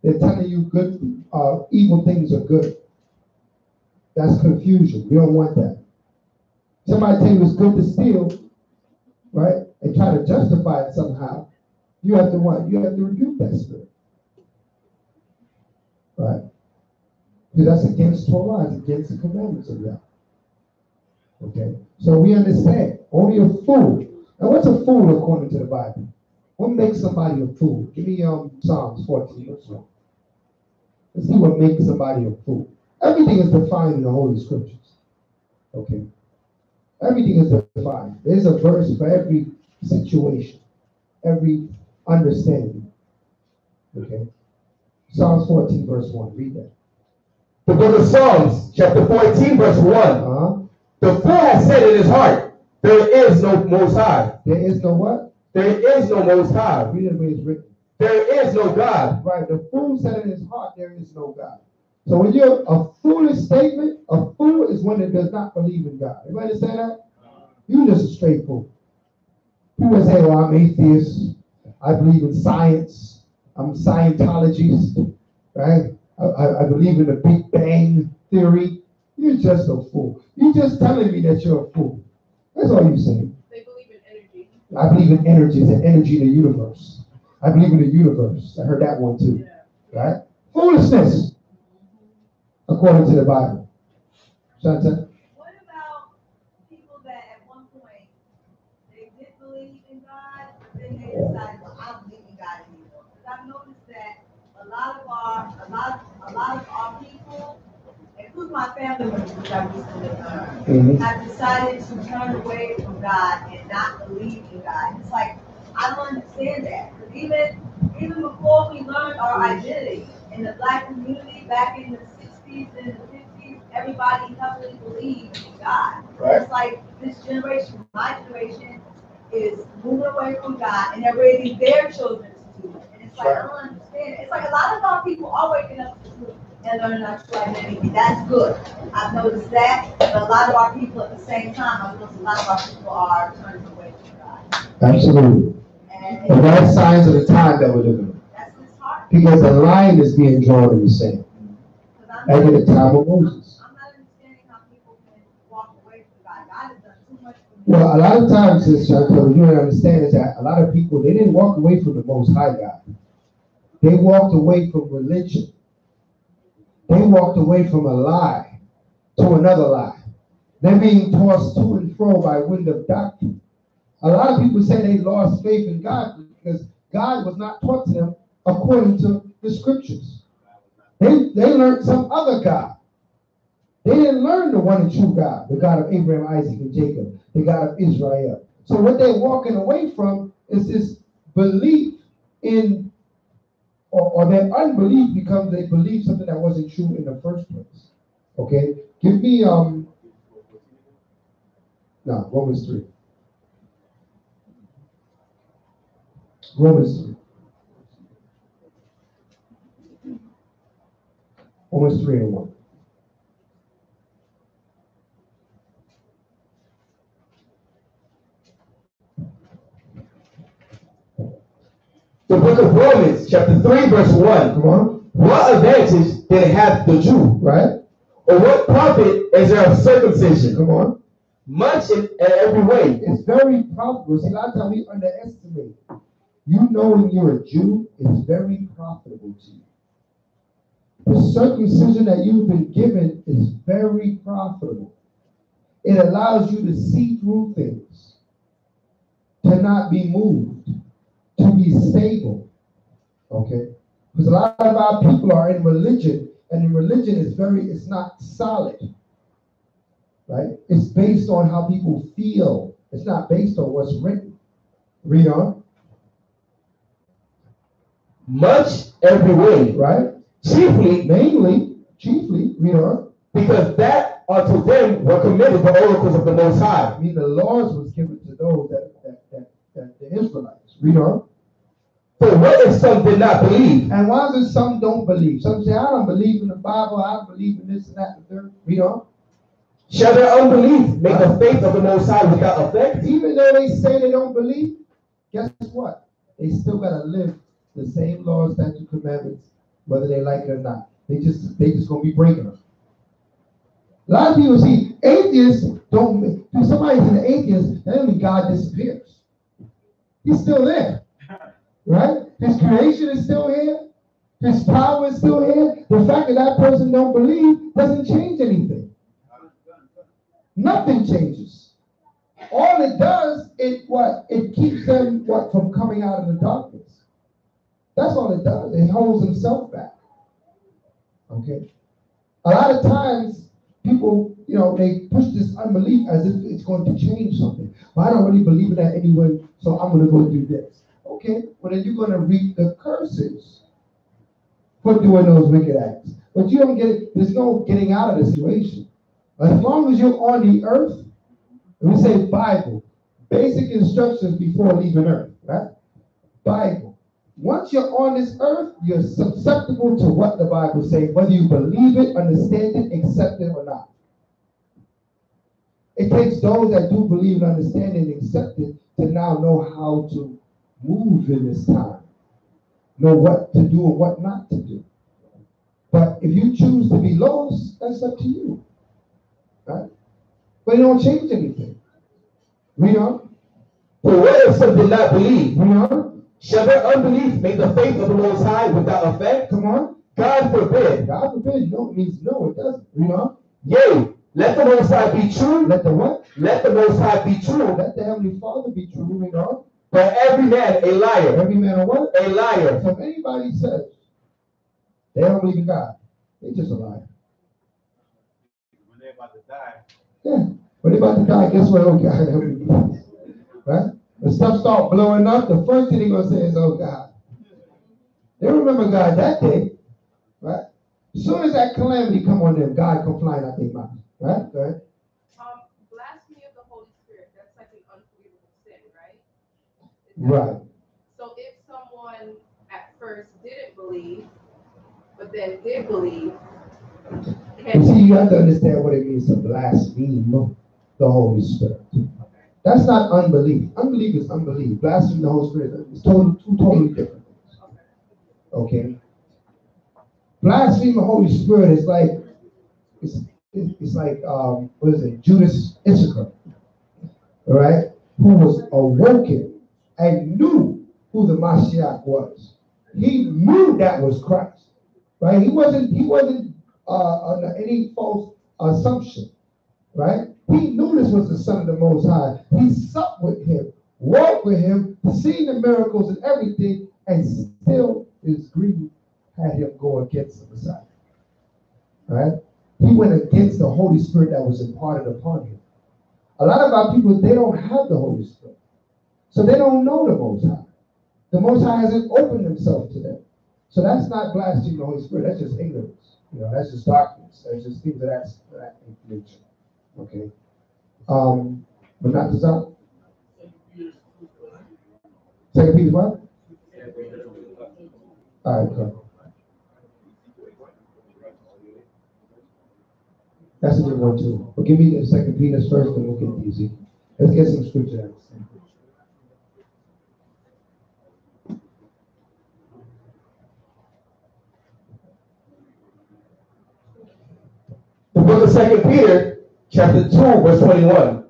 They're telling you evil things are good. That's confusion. We don't want that. Somebody tell you it's good to steal, right? And try to justify it somehow. You have to what? You have to rebuke that spirit. Right? Because that's against Torah. It's against the commandments of God. Okay? So we understand. Only a fool. Now what's a fool according to the Bible? What makes somebody a fool? Give me Psalms 14 verse 1. Let's see what makes somebody a fool. Everything is defined in the Holy Scriptures. Okay? Everything is defined. There's a verse for every situation, every understanding. Okay? Psalms 14 verse 1. Read that. The book of Psalms, chapter 14, verse 1. The fool has said in his heart, there is no Most High. There is no what? There is no Most High. Read it the way it's written. There is no God. Right. The fool said in his heart, there is no God. So when you're a foolish statement, a fool is one that does not believe in God. You understand that? You're just a straight fool. People say, well, I'm atheist. I believe in science. I'm a Scientologist. Right? I believe in the Big Bang Theory. You're just a fool. You're just telling me that you're a fool. That's all you're saying. They believe in energy. I believe in energy. It's an energy in the universe. I believe in the universe. I heard that one too. Right? Foolishness. According to the Bible. Shanta? What about people that at one point they did believe in God, but then they decided, well, I don't believe in God anymore? Because I've noticed that a lot of our people, including my family members, which I recently learned, have decided to turn away from God and not believe in God. It's like, I don't understand that. Because even before we learned our identity in the Black community back in the 60s and the 50s, everybody heavily believed in God. Right. It's like this generation, my generation, is moving away from God and they're raising their children to do it. And it's like, I don't understand it. It's like a lot of our people are waking up to truth and learning our true identity. That's good. I've noticed that. But a lot of our people at the same time, I've noticed a lot of our people are turning away from God. Absolutely. And that's signs of the time that we're living in. That's what's hard. Because the line is being drawn in the sand. Like in the time of Moses. I'm not understanding how people can walk away from God. God has done too much for me. Well, a lot of times, what you don't understand is that a lot of people, they didn't walk away from the Most High God. They walked away from religion. They walked away from a lie to another lie. They're being tossed to and fro by wind of doctrine. A lot of people say they lost faith in God because God was not taught to them according to the scriptures. They learned some other God. They didn't learn the one and true God, the God of Abraham, Isaac, and Jacob, the God of Israel. So what they're walking away from is this belief in, or their unbelief becomes they believe something that wasn't true in the first place. Okay? Give me, Romans 3. Romans 3. Romans 3 and 1. The book of Romans, chapter 3, verse 1. Come on. What advantage did it have the Jew? Right? Or what profit is there of circumcision? Come on. Much in every way. It's very profitable. See, a lot of times we underestimate. You knowing you're a Jew is very profitable to you. The circumcision that you've been given is very profitable. It allows you to see through things, to not be moved, to be stable. Okay? Because a lot of our people are in religion, and in religion it's not solid. Right? It's based on how people feel. It's not based on what's written. Read on. Much every way. Right? Chiefly, read on. Because that unto them were committed the oracles of the Most High. I mean, the laws was given to those that the Israelites. Read on. So what if some did not believe? And why is it some don't believe? Some say, I don't believe in the Bible. I don't believe in this and that and the third. Read on. Shall their unbelief make the faith of the Most High without effect? Even though they say they don't believe, guess what? They still got to live the same laws, statutes, commandments, whether they like it or not. They just going to be breaking them. A lot of people see atheists don't. If somebody's an atheist, that doesn't mean God disappears. He's still there, right? His creation is still here. His power is still here. The fact that person don't believe doesn't change anything. Nothing changes. All it does, it keeps them from coming out of the darkness. That's all it does. It holds himself back. Okay. A lot of times people, they push this unbelief as if it's going to change something. But I don't really believe in that anyway, so I'm going to go do this. Okay, well then you're going to reap the curses for doing those wicked acts. But you don't get it. There's no getting out of the situation. As long as you're on the earth, and we say Bible, basic instructions before leaving earth, right? Bible. Once you're on this earth, you're susceptible to what the Bible says, whether you believe it, understand it, accept it, or not. It takes those that do believe and understand it and accept it to now know how to move in this time, know what to do and what not to do. But if you choose to be lost, that's up to you, right? But it don't change anything. Read on. For what if some did not believe? Read on. Shall their unbelief make the faith of the Most High without effect? Come on. God forbid. God forbid. No means no, it doesn't. Read on. Yea, let the Most High be true. Let the what? Let the Most High be true. Let the Heavenly Father be true. Read on. But every man a liar. Every man a what? A liar. So if anybody says they don't believe in God, they just a liar. When they're about to die. Yeah. When they're about to die, guess what? Oh God. Right? When stuff start blowing up, the first thing they're going to say is, oh God. They remember God that day. Right? As soon as that calamity come on them, God come flying out their mouth. Right? Go ahead. Blasphemy of the Holy Spirit, that's like an unforgivable sin, right? Right. So if someone at first didn't believe, but then did believe, you see, you have to understand what it means to blaspheme the Holy Spirit. That's not unbelief. Unbelief is unbelief. Blaspheme the Holy Spirit is two totally different things. Okay? Blaspheme the Holy Spirit is like, it's like, what is it? Judas Issachar, all right? Who was awoken and knew who the Mashiach was. He knew that was Christ, right? He wasn't under any false assumption, right? He knew this was the Son of the Most High. He supped with him, walked with him, seen the miracles and everything, and still his greed had him go against the Messiah, right? He went against the Holy Spirit that was imparted upon him. A lot of our people, they don't have the Holy Spirit. So they don't know the Most High. The Most High hasn't opened himself to them. So that's not blaspheming the Holy Spirit. That's just ignorance. That's just darkness. That's just things of that nature. Okay. But not to stop. Second Peter what? All right, come. That's a good one too. But give me the Second Peter first, and we'll get easy. Let's get some scripture. The book of 2 Peter, chapter 2, verse 21.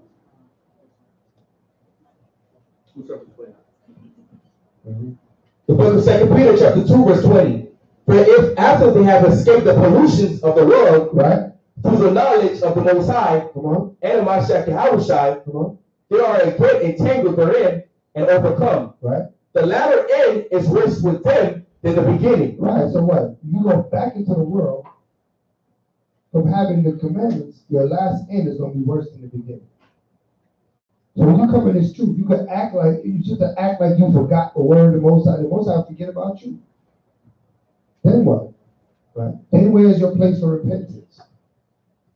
The book of 2 Peter, chapter 2, verse 20. For if after they have escaped the pollutions of the world, right, through the knowledge of the Most High, come on, and of Mashiach Yahushua, come on, they are again entangled therein and overcome. Right. The latter end is worse with them than the beginning. Right. So what? You go back into the world from having the commandments, your last end is going to be worse than the beginning. So when you come in this truth, you can act like you should act like you forgot the word of the Most High. The Most High forget about you. Then what? Right? Then where is your place for repentance?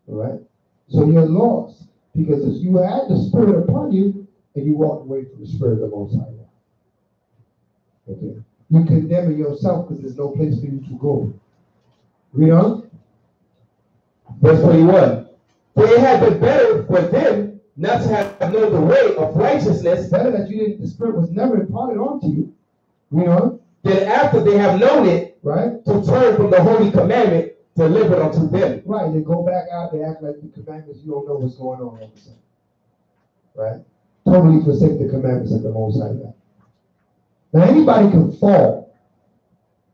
All right? So you're lost because if you had the Spirit upon you and you walk away from the Spirit of the Most High. Okay? You're condemning yourself because there's no place for you to go. Read on. Verse 21. For it had been better for them not to have known the way of righteousness. Better that you didn't, the Spirit was never imparted onto you. Read on. Than after they have known it, right, to turn from the holy commandment delivered unto them. Right, they go back out, they act like the commandments, you don't know what's going on all of a sudden. Right? Totally forsake the commandments of the Most High God. Now anybody can fall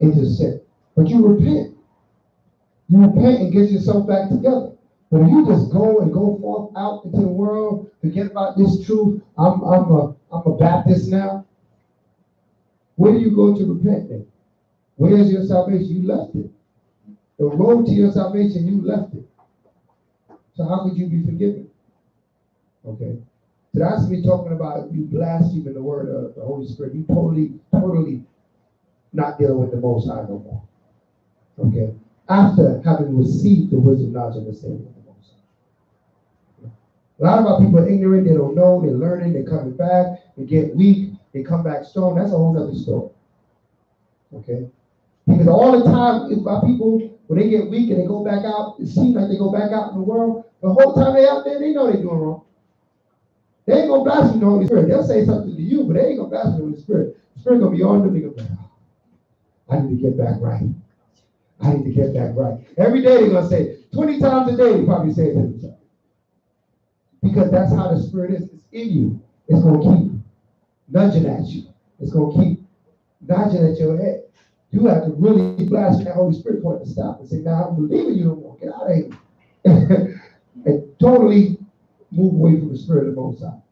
into sin, but you repent. You repent and get yourself back together. But if you just go forth out into the world, forget about this truth. I'm a Baptist now. Where do you go to repent then? Where's your salvation? You left it. The road to your salvation, you left it. So how could you be forgiven? Okay. So that's me talking about you blaspheming the word of the Holy Spirit. You totally not dealing with the Most High no more. Okay. After having received the wisdom, knowledge, and understanding of the Most High. A lot of our people are ignorant. They don't know. They're learning. They're coming back. They get weak. They come back strong. That's a whole other story. Okay. Because all the time, if our people, when they get weak and they go back out, it seems like they go back out in the world. The whole time they out there, they know they're doing wrong. They ain't gonna blaspheme the Holy Spirit. They'll say something to you, but they ain't gonna blaspheme the Holy Spirit. The Spirit gonna be on them. They gonna be like, oh, I need to get back right. I need to get back right. Every day they're gonna say 20 times a day. They probably say it to themselves because that's how the Spirit is. It's in you. It's gonna keep nudging at you. It's gonna keep nudging at your head. You have to really blaspheme that Holy Spirit for it to stop and say, "Now I'm believing you don't want. Get out of here," and totally move away from the Spirit of the Most High.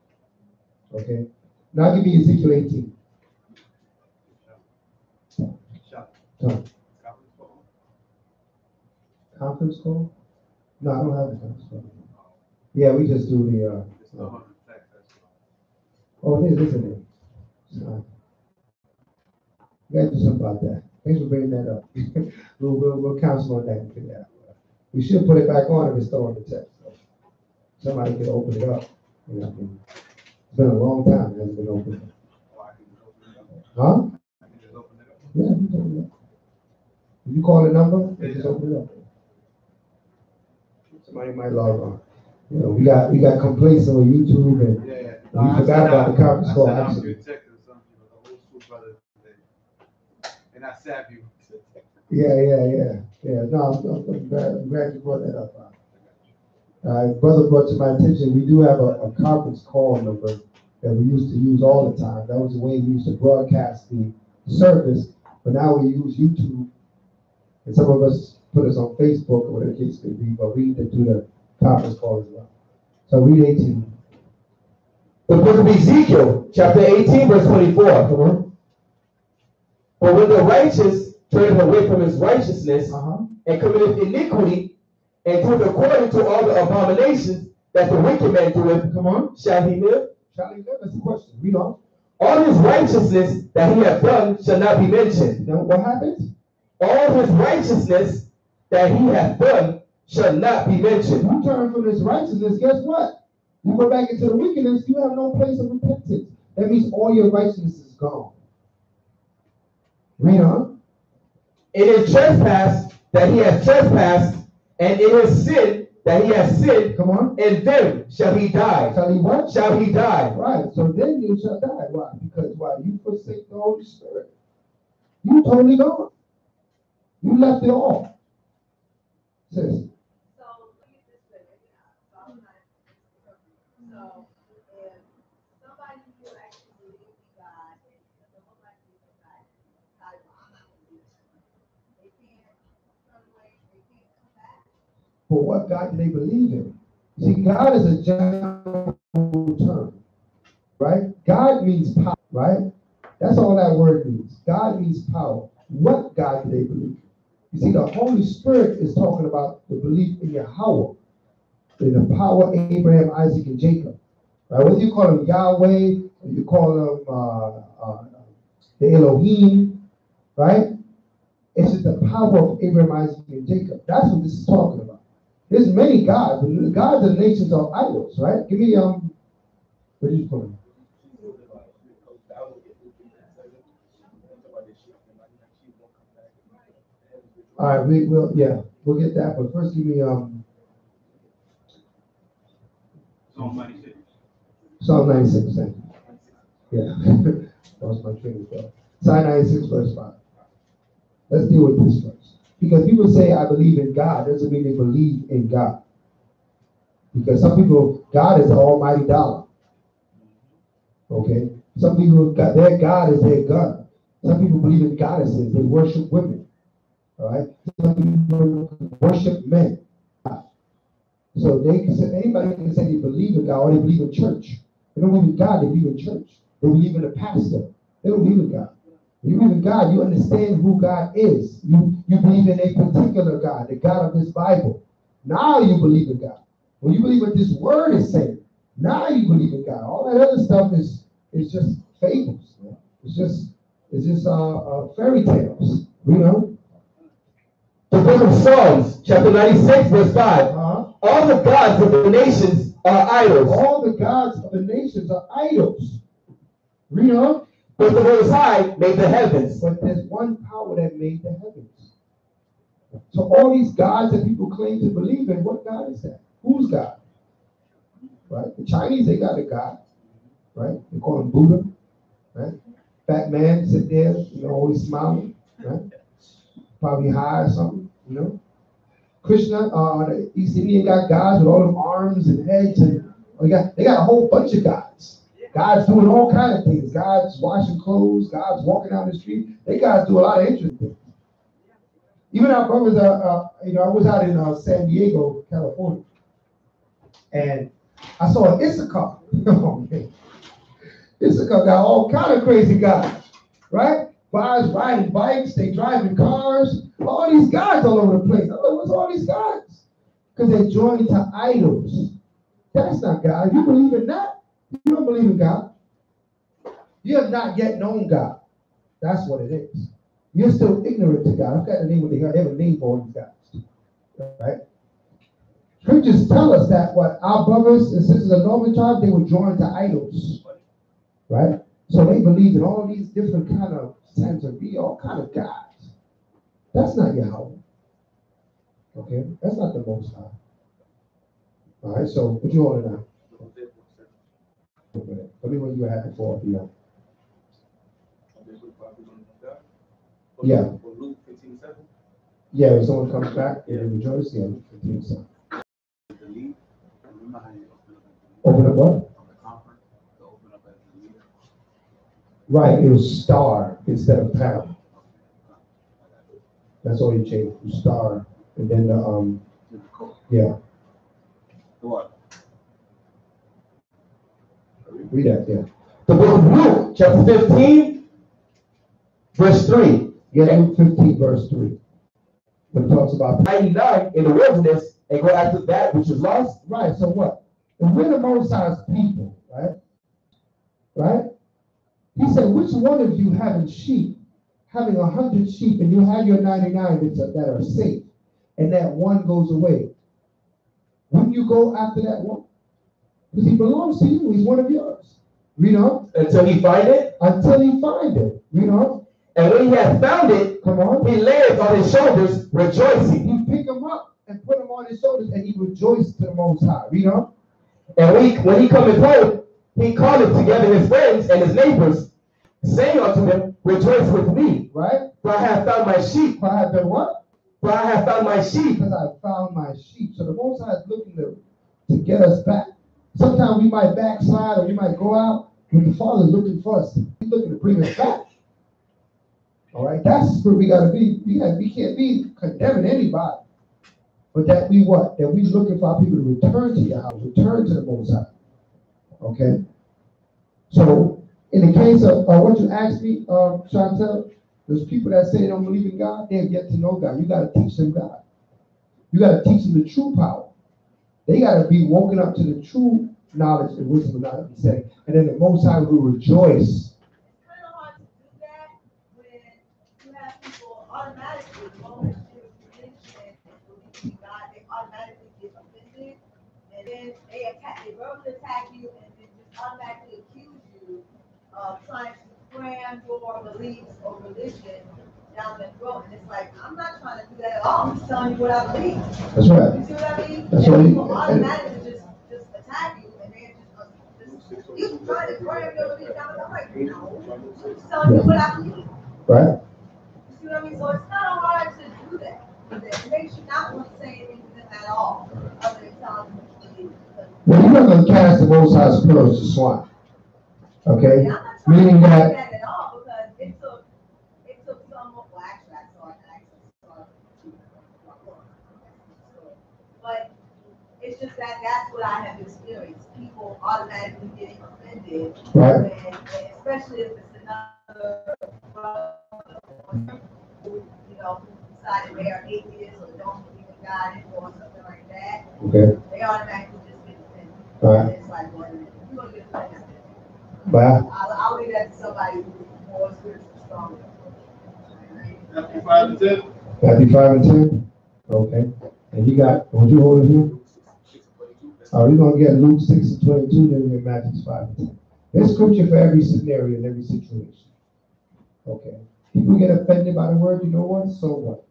Okay. Now give me Ezekiel 18. Conference call? No, I don't have a conference call. Yeah, we just do the. Oh, it is, isn't it? We got to do something about that. Thanks for bringing that up. we'll counsel on that and figure that out. We should put it back on if it's still on the text. So somebody can open it up. You know, it's been a long time. It hasn't been opened up. Huh? Yeah, you can open it up. If you call the number, they just open it up. Somebody might log on. You know, we got complacent with YouTube and we forgot about the conference call. Actually. Yeah. No, I'm glad you brought that up. Brother brought to my attention, we do have a conference call number that we used to use all the time. That was the way we used to broadcast the service, but now we use YouTube, and some of us put us on Facebook or whatever the case may be, but we need to do the conference call as well. So read 18. The book of Ezekiel, chapter 18, verse 24. Come on. But when the righteous turneth away from his righteousness and committeth iniquity, and doeth according to all the abominations that the wicked man doeth, come on, shall he live? Shall he live? That's the question. Read on. All his righteousness that he hath done shall not be mentioned. Now what happens? All his righteousness that he hath done shall not be mentioned. You turn from this righteousness, guess what? You go back into the wickedness, you have no place of repentance. That means all your righteousness is gone. Read on. In his trespass that he has trespassed, and in his sin that he has sinned, come on, and then shall he die. Shall he what? Shall he die. Right. So then you shall die. Why? Because why? You forsake the Holy Spirit. You totally gone. You left it all. Sis. So look at this way. So if somebody who actually believes in God and someone like you decide, I'm not believing, they can't turn away, they can't come back. But what God do they believe in? See, God is a general term, right? God means power, right? That's all that word means. God means power. What God do they believe? You see, the Holy Spirit is talking about the belief in Yahweh, in the power of Abraham, Isaac, and Jacob. Right? Whether you call him Yahweh, or you call him the Elohim, right? It's just the power of Abraham, Isaac, and Jacob. That's what this is talking about. There's many gods, but the gods of the nations are idols, right? Give me what do you call them? All right, we'll get that, but first give me Psalm 96. Psalm 96, thank you. Yeah, that was my train of thought. Psalm 96, verse 5. Let's deal with this first. Because people say, I believe in God, doesn't mean they believe in God. Because some people, God is the almighty dollar. Okay? Some people, their God is their gun. Some people believe in goddesses. They worship women. All right? Some people worship men. So anybody can say they believe in God or they believe in church. They don't believe in God, they believe in church. They believe in a pastor. They don't believe in God. When you believe in God, you understand who God is. You believe in a particular God, the God of this Bible. Now you believe in God. When you believe what this word is saying, now you believe in God. All that other stuff is just fables. It's just fairy tales. You know. The book of Psalms, chapter 96, verse 5. All the gods of the nations are idols. All the gods of the nations are idols. Read on. But the Most High made the heavens. But there's one power that made the heavens. So all these gods that people claim to believe in, what God is that? Who's God? Right? The Chinese, they got a God. Right? They call him Buddha. Right? Fat man sit there, always smiling. Right? Probably high or something, Krishna, the East Indian got gods with all them arms and heads, and they got a whole bunch of gods. God's doing all kinds of things. God's washing clothes. God's walking down the street. They guys do a lot of interesting things. Even our brothers, I was out in San Diego, California, and I saw an Issachar. Oh, man. Issachar got all kind of crazy guys, right? Guys riding bikes, they driving cars, all these guys all over the place. I thought, what's all these guys? Because they joined to idols. That's not God. You believe in that? You don't believe in God. You have not yet known God. That's what it is. You're still ignorant to God. I forgot the name of the God. They have a name for all these guys. Right? Scriptures tell us that what our brothers and sisters of Northern tribe, they were joined to idols. Right? So they believed in all these different kind of Santeria, all kind of gods. That's not Yahweh. Okay? That's not the Most High. All right, so what you holding now? Tell me when you were happy for if you know. Yeah. Luke 15:7. Yeah, when someone comes back, they rejoice. Yeah, Luke 15:7. Open up what? Right, it was star instead of pound. That's all you changed from star. And then yeah. What? Read that, yeah. The book of Luke, chapter 15, verse 3. Yeah, Luke 15, verse 3. When it talks about 99 in the wilderness and go after that which is lost. Right, so what? If we're the Most High's people, right? Right? He said, which one of you having 100 sheep, and you have your 99 that are safe, and that one goes away, wouldn't you go after that one? Because he belongs to you. He's one of yours. Read on. Until he find it. Until he find it. Read on. And when he has found it, come on, he lays it on his shoulders, rejoicing. He pick him up and put him on his shoulders, and he rejoiced to the Most High. Read on. And when he cometh home, he calleth together his friends and his neighbors, saying unto them, rejoice with me, right? For I have found my sheep. For I have done what? For I have found my sheep. Because I have found my sheep. So the Most High is looking to get us back. Sometimes we might backslide or we might go out, but the Father is looking for us. He's looking to bring us back. All right, that's where we got to be. We can't be condemning anybody, but that we what? That we looking for our people to return to your house, return to the Most High. Okay. So in the case of what you asked me, Chantel, there's people that say they don't believe in God. They have yet to know God. You got to teach them God. You got to teach them the true power. They got to be woken up to the true knowledge and wisdom of not understanding. And then the Most High will rejoice. It's kind of hard to do that when you have people automatically, the moment you religion and believe in God, they automatically get offended. And then they verbally attack you and then just automatically accuse you of trying to cram your beliefs or religion down their throat. And it's like, I'm not trying to do that at all. I'm just telling you what I believe. That's right. You see what I mean? That's and right. People automatically just attack you and they're just you trying to cram your beliefs down. I'm like, no. I'm just telling you what I believe. Right. You see what I mean? So it's kind of hard to do that. It makes you not want to say anything to them at all, other than telling them what you believe. Well, you're not going to cast the Most High's pearls to swine. Okay? Yeah, I'm not trying Meaning to do that. that at all because it took someone. Well, actually, I saw it. But it's it's just that that's what I have experienced. People automatically getting offended, Right. and especially if it's another brother who, who decided they are atheists or don't believe in God or something like that. Okay. They automatically just get offended. Right. And it's like, well, you're gonna get offended. But I'll leave that to somebody who's more spiritually stronger. Matthew 5 and 10. Matthew 5 and 10. Okay. And you got, what you holding here? Luke 6 and 22. Oh, we're going to get Luke 6 and 22, then we get Matthew 5 and 10. There's scripture for every scenario and every situation. Okay. People get offended by the word, you know what? So what?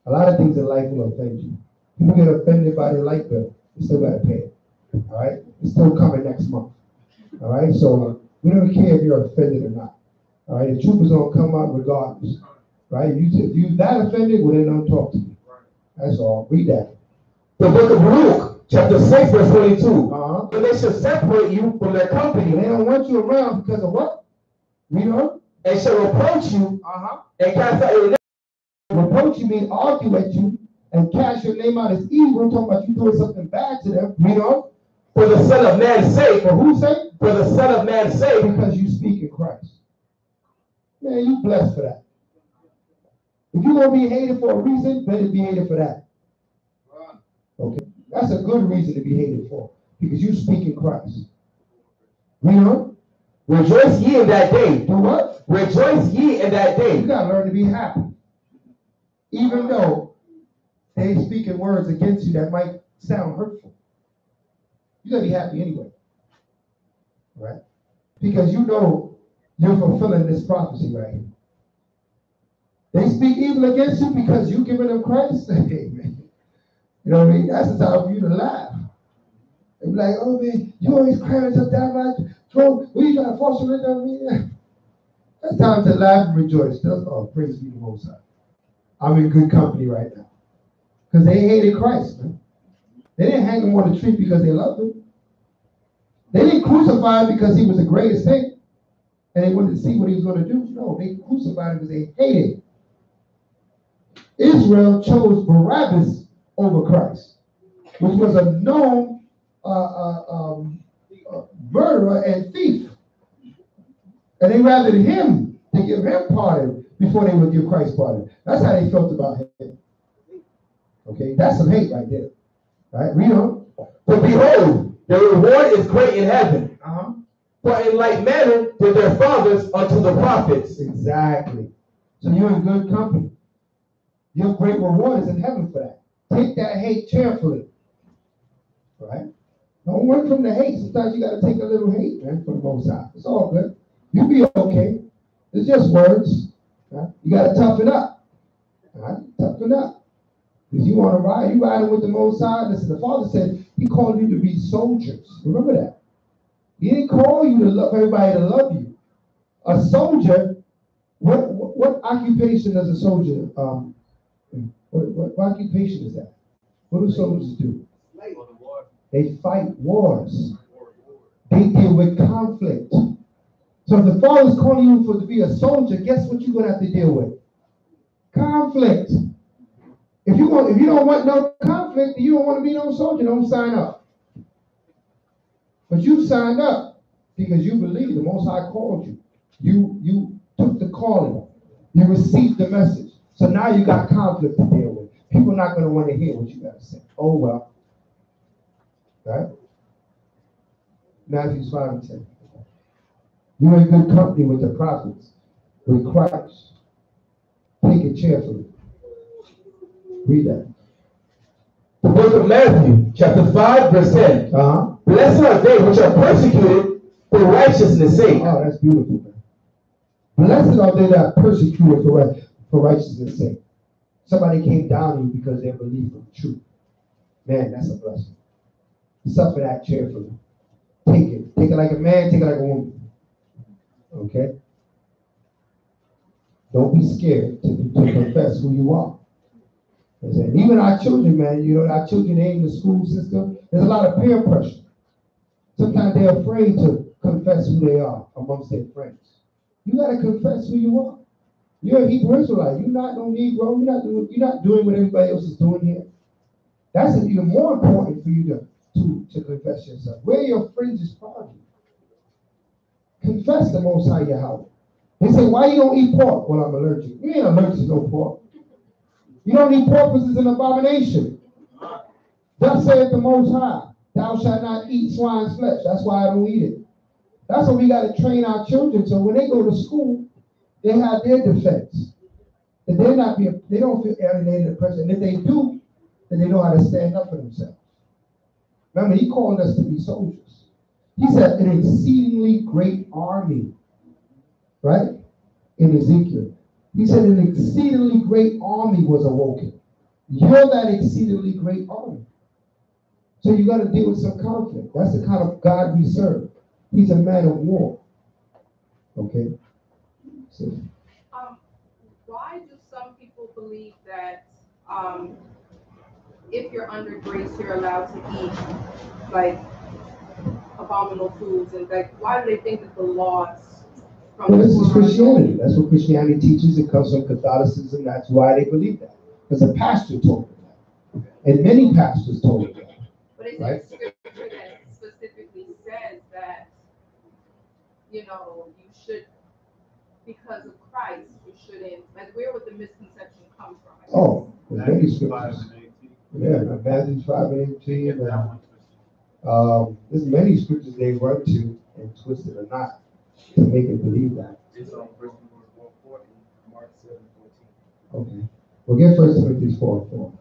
A lot of things in life will offend you. People get offended by their light bill. You still got to pay it. All right? It's still coming next month. All right? So we don't care if you're offended or not. All right? The truth is going to come out regardless. Right? If you're that offended, well, then don't talk to me. That's all. Read that. The book of Luke, chapter 6, verse 22. Uh-huh. But they shall separate you from their company. They don't want you around because of what? Read on. And shall reproach you and cast out your name. Reproach you means argue at you and cast your name out as evil, talking about you doing something bad to them. Read on. For the Son of Man's sake. For whose sake? For the Son of Man's sake. Because you speak in Christ. Man, you blessed for that. If you're going to be hated for a reason, better be hated for that. Okay? That's a good reason to be hated for. Because you speak in Christ. Read on. Rejoice ye in that day. Do what? Rejoice ye in that day. You got to learn to be happy. Even though they speaking words against you that might sound hurtful. You got to be happy anyway. Right? Because you know you're fulfilling this prophecy right here. They speak evil against you because you giving them Christ. Amen. You know what I mean? That's the time for you to laugh. They be like, oh man, you always crying up down my throat. What you trying to force it on me? That's time to laugh and rejoice. That's all. Praise be the Most High. I'm in good company right now. Because they hated Christ, man. They didn't hang him on the tree because they loved him. They didn't crucify him because he was the greatest thing. And they wanted to see what he was going to do. No, they crucified him because they hated him. Israel chose Barabbas over Christ, which was a known murderer and thief. And they rather him to give him pardon before they would give Christ pardon. That's how they felt about him. Okay, that's some hate right there. Right? Read on. But behold, the reward is great in heaven. Uh-huh. For in like manner did their fathers unto the prophets. Exactly. So you're in good company. Your great reward is in heaven for that. Take that hate cheerfully. Right? Don't run from the hate. Sometimes you got to take a little hate, man, from the Most High. It's all good. You'll be okay. It's just words. Right? You got to toughen up. Right? Toughen up. If you want to ride, you riding with the Most High. Listen, the Father said he called you to be soldiers. Remember that. He didn't call you to love everybody to love you. A soldier, what occupation does a soldier, what occupation is that? What do soldiers do? They fight wars. They deal with conflict. So if the Father's calling you to be a soldier, guess what you're going to have to deal with? Conflict. If you don't want no conflict, you don't want to be no soldier, don't sign up. But you signed up because you believe the Most High called you. You took the calling. You received the message. So now you got conflict to deal with. People are not going to want to hear what you got to say. Oh, well. Right? Matthew 5 and 10. You're in good company with the prophets, with Christ. Take it cheerfully. Read that. The book of Matthew, chapter 5, verse 10. Blessed are they which are persecuted for righteousness' sake. Oh, that's beautiful, man. Blessed are they that are persecuted for righteousness' sake. Somebody came down on you because they believe in the truth. Man, that's a blessing. Suffer that cheerfully. Take it. Take it like a man, take it like a woman. Okay? Don't be scared to confess who you are. Even our children, man, our children, they in the school system, there's a lot of peer pressure. Sometimes they're afraid to confess who they are amongst their friends. You got to confess who you are. You're a Hebrew Israelite. You're not no Negro. You're not doing what everybody else is doing here. That's even more important for you to confess yourself. Where your fringes party. Confess the Most High Yahweh. They say, why you don't eat pork? Well, I'm allergic. You ain't allergic to no pork. You don't eat pork because it's an abomination. Thus saith the Most High, thou shalt not eat swine's flesh. That's why I don't eat it. That's what we got to train our children. So when they go to school, they have their defense. That they don't feel alienated and oppressed. And if they do, then they know how to stand up for themselves. Remember, he called us to be soldiers. He said an exceedingly great army, right? In Ezekiel. He said an exceedingly great army was awoken. You're that exceedingly great army. So you got to deal with some conflict. That's the kind of God we serve. He's a man of war. Okay? So, why do some people believe that if you're under grace, you're allowed to eat like abominable foods, and like why do they think that the laws from this is Christianity. That's what Christianity teaches. It comes from Catholicism. That's why they believe that. Because a pastor told them that. And many pastors told them that. But is there a scripture that specifically says that, you should, because of Christ, you shouldn't, like where would the misconception come from? Oh, there's many scriptures. Yeah, Matthew 5 and 18. There's many scriptures they run to and twist it or not to make it believe that. It's on 1 Timothy 4 and Mark 7:14. Okay. We'll get 1 Timothy 4:4.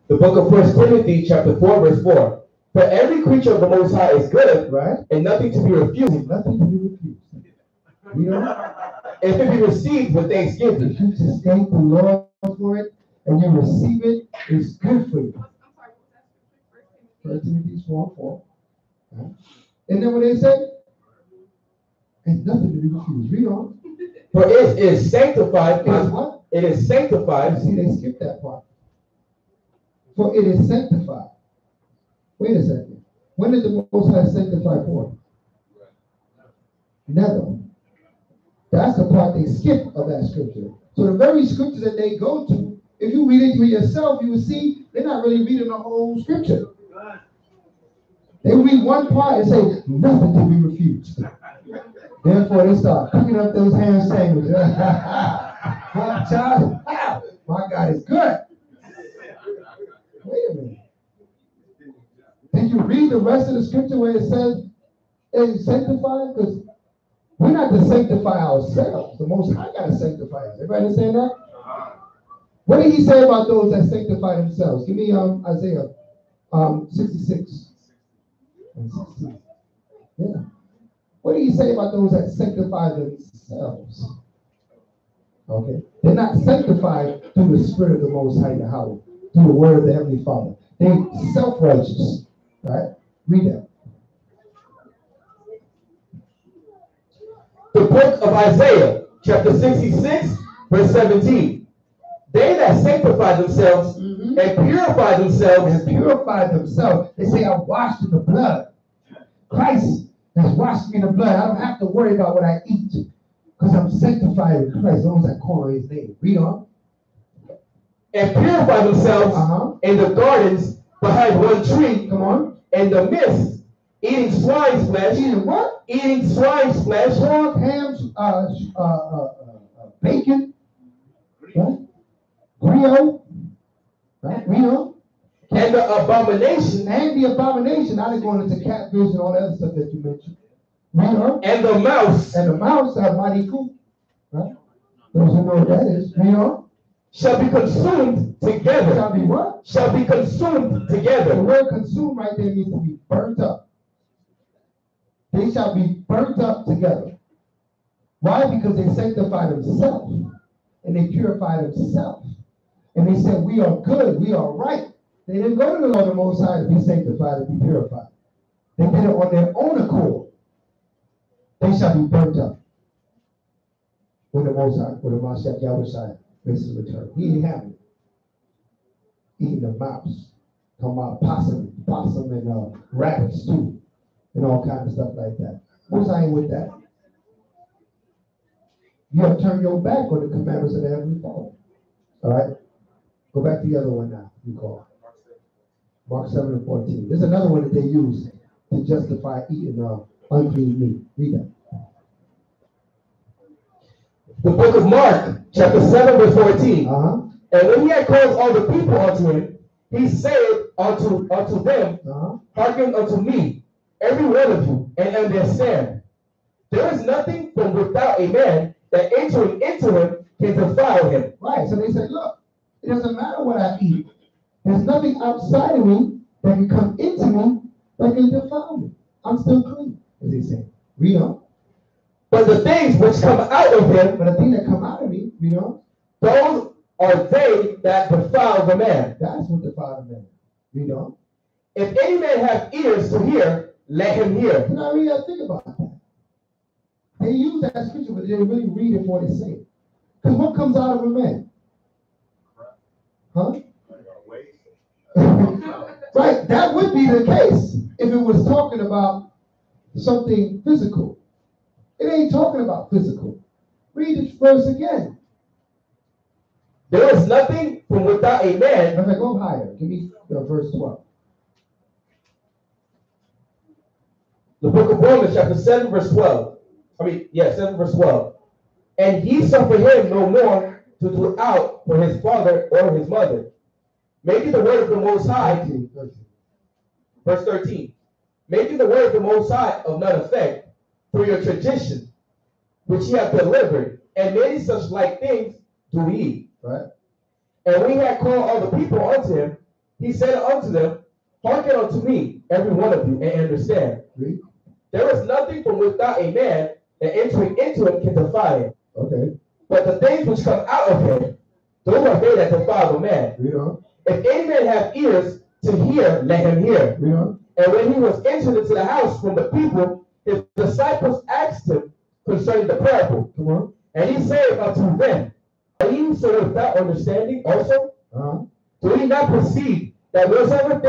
The book of 1 Timothy chapter 4 verse 4. For every creature of the Most High is good, right? And nothing to be refused. Nothing to be refused. You know? If it be received with thanksgiving. If you just thank the Lord for it and you receive it, it's good for you. I'm sorry, what was that scripture? 1 Timothy 4:4. Right? And then what they say? And nothing to be refused. Read on. For it is sanctified. It is what? It is sanctified. See, they skipped that part. For it is sanctified. Wait a second. When did the Most High sanctify pork? Never. That's the part they skip of that scripture. So the very scripture that they go to, if you read it for yourself, you will see they're not really reading the whole scripture. They read one part and say, nothing to be refused. Therefore, they start cooking up those ham sandwiches. My God is good. Wait a minute. Did you read the rest of the scripture where it says it's sanctified? Because we're not to sanctify ourselves. The Most High got to sanctify us. Everybody understand that? What did he say about those that sanctify themselves? Give me Isaiah 66. And 16. Yeah. What did he say about those that sanctify themselves? Okay. They're not sanctified through the Spirit of the Most High Yahweh, through the word of the Heavenly Father. They're self-righteous. Right? Read that. The book of Isaiah, chapter 66, verse 17. They that sanctify themselves and purify themselves. They say, I'm washed in the blood. Christ has washed me in the blood. I don't have to worry about what I eat because I'm sanctified in Christ. Those that call on his name. Read on. And purify themselves in the gardens behind one tree. Come on. In the midst, eating swine's flesh. Eating what? Eating swine's flesh. Pork, hams, bacon, right? Brio, right? Read on. And the abomination. And the abomination. I didn't go into catfish and all that other stuff that you mentioned. Read on. And the mouse. And the mouse, that mighty cool. Right? Those who know what that is. Read on. Shall be consumed together. Shall be what? Shall be consumed together. The word consumed right there means to be burnt up. They shall be burnt up together. Why? Because they sanctify themselves. And they purify themselves. And they said, we are good, we are right. They didn't go to the Lord the Most High to be sanctified and be purified. They did it on their own accord. They shall be burnt up. When the Most High, when the Mashiach Yahushua makes his return. He ain't having it. Eating the mouse. Talking about possum and rabbits too. And all kinds of stuff like that. Most High ain't with that. You have to turn your back on the commandments of the Heavenly Father. All right? Go back to the other one now. You call. Mark 7 and 14. There's another one that they use to justify eating unclean meat. Read that. The book of Mark, chapter 7, verse 14. Uh-huh. And when he had called all the people unto him, he said unto them, hearken unto me, every one of you, and understand. There is nothing from without a man that entering into him can defile him. Right. So they said, look, it doesn't matter what I eat. There's nothing outside of me that can come into me that can defile me. I'm still clean, as they say. Read on. But the things which come out of him, But the thing that come out of me, read on. those are they that defile the man. That's what defile the man. Read on. If any man have ears to hear, let him hear. Can I really think about that? They use that scripture, but they really read it for what it's saying. Because what comes out of a man? Huh? Right, that would be the case if it was talking about something physical. It ain't talking about physical. Read this verse again. There is nothing from without a man. Okay, go higher. Give me verse 12. The book of Romans, chapter 7, verse 12. 7 verse 12. And ye suffer him no more to do out for his father or his mother. Making the word of the Most High. 13. Verse 13. Making the word of the Most High of none effect through your tradition, which ye have delivered, and many such like things do ye. Right. And when he had called all the people unto him, he said unto them, hearken unto me, every one of you, and understand. Read. There is nothing from without a man that entering into him can defile him. Okay. But the things which come out of him, those are they that defile the man. Read on. If any man have ears to hear, let him hear. Read on. And when he was entered into the house from the people, his disciples asked him concerning the parable. Come on. And he said unto them, are you so without understanding also? Do ye not perceive that whatsoever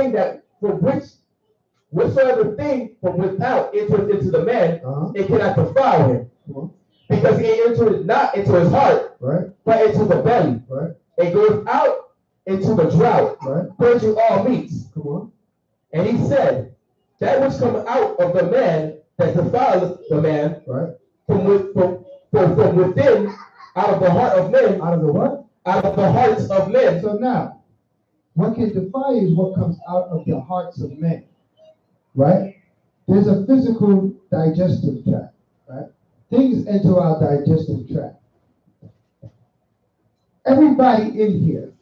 thing from without enters into the man, it cannot defile him? Because he entered not into his heart, right, but into the belly, right, and goes out into the drought, right, purging all meats. Come on. And he said, that which comes out of the man that defiles the man, right, from within, out of the heart of men. Out of the what? Out of the hearts of men. So now, what can defile is what comes out of the hearts of men. Right? There's a physical digestive tract. Right? Things enter our digestive tract. Everybody in here,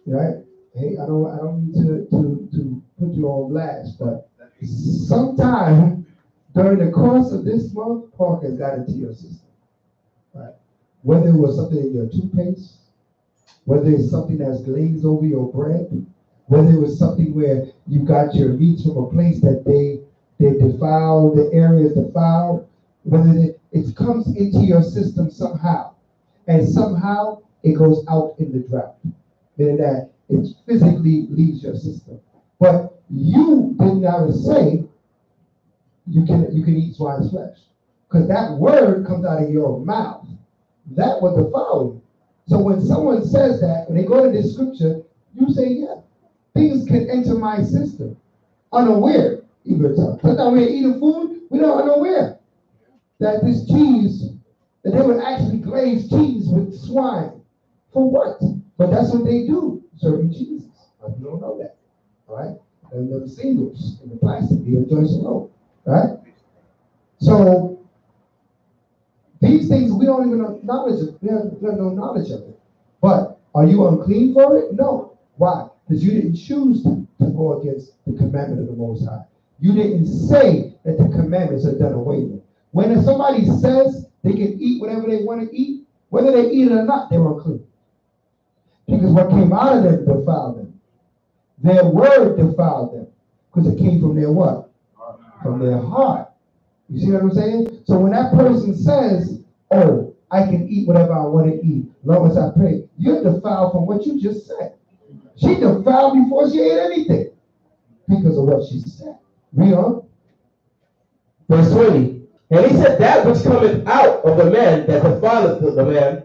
right? Hey, I don't need to put you on blast, but sometime during the course of this month, pork has got into your system. Right? Whether it was something in your toothpaste, whether it's something that's glazed over your bread, whether it was something where you got your meats from a place that they defile, the area is defiled, whether it comes into your system somehow, and somehow it goes out in the drought, meaning that it physically leaves your system. But you didn't have to say you can eat swine's flesh, because that word comes out of your mouth. That would defile you. So when someone says that, when they go to this scripture, you say, yeah, things can enter my system unaware. Sometimes we're eating food, we don't unaware that this cheese, that they would actually glaze cheese with swine. For what? But that's what they do, serving cheeses. You don't know that, all right? And the singles in the plastic, the joints alone, right? So these things we don't even know knowledge of. We have no knowledge of it. But are you unclean for it? No. Why? Because you didn't choose to go against the commandment of the Most High. You didn't say that the commandments are done away with. When somebody says they can eat whatever they want to eat, whether they eat it or not, they're unclean. Because what came out of them defiled them. Their word defiled them. Because it came from their what? From their heart. You see what I'm saying? So when that person says, oh, I can eat whatever I want to eat, as long as I pray, you're defiled from what you just said. She defiled before she ate anything because of what she said. Read on. Verse 20. And he said, that which cometh out of the man that defileth the man,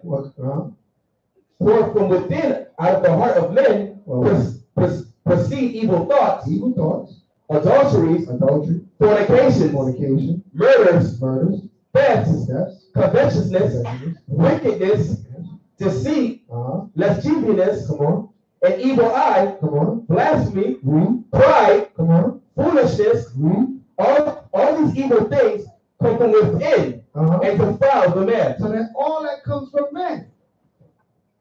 for from within, out of the heart of men, proceed evil thoughts, adultery, fornication, murders, thefts, covetousness, wickedness, deceit, lasciviousness, an evil eye, blasphemy, pride, foolishness. All these evil things come from within and defile the man. So that all that comes from man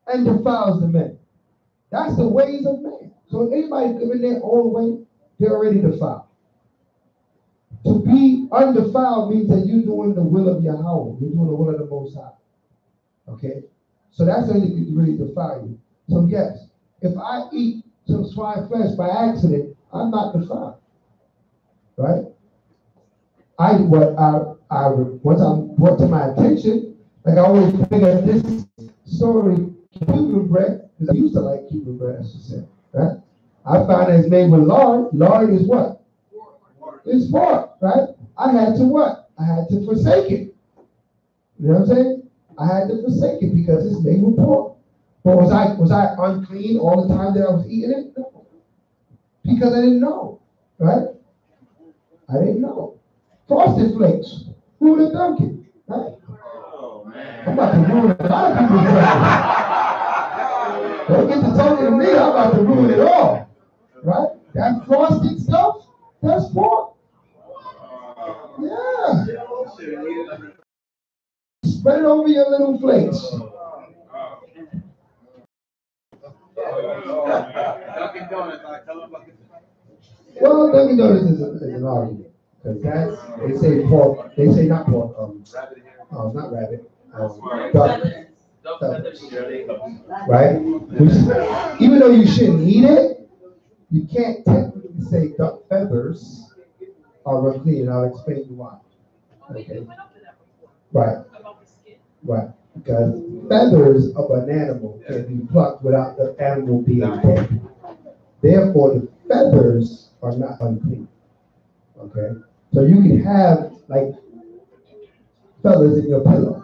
and defiles the man. That's the ways of man. So if anybody living their own way, they're already defiled. To be undefiled means that you're doing the will of Yahweh. You're doing the will of the Most High. Okay? So that's how you can really defile you. So yes, if I eat some swine flesh by accident, I'm not defiled. Right? Once I'm brought to my attention, like I always bring up this story, Cuban bread, because I used to like Cuban bread, I should say. Right? I found that it's made with lard. Lard is what? It's pork, right? I had to what? I had to forsake it. You know what I'm saying? I had to forsake it because it's made with pork. But was I unclean all the time that I was eating it? No. Because I didn't know, right? I didn't know. Frosted Flakes. Who would have dunk it? Right? Oh, man. I'm about to ruin a lot of people's breakfast. Don't get to talking to me. I'm about to ruin it all. Right? That frosted stuff, that's pork. Yeah. Spread it over your little flakes. Dunkin' Donuts, I tell them about it. Well, Dunkin' Donuts is an argument. Because they say pork, they say not pork, not rabbit, duck. Right? Even though you shouldn't eat it, you can't technically say duck feathers are unclean, and I'll explain to you why. Okay. Right. Right. Because feathers of an animal can be plucked without the animal being dead. Therefore, the feathers are not unclean. Okay. So you can have like feathers in your pillow.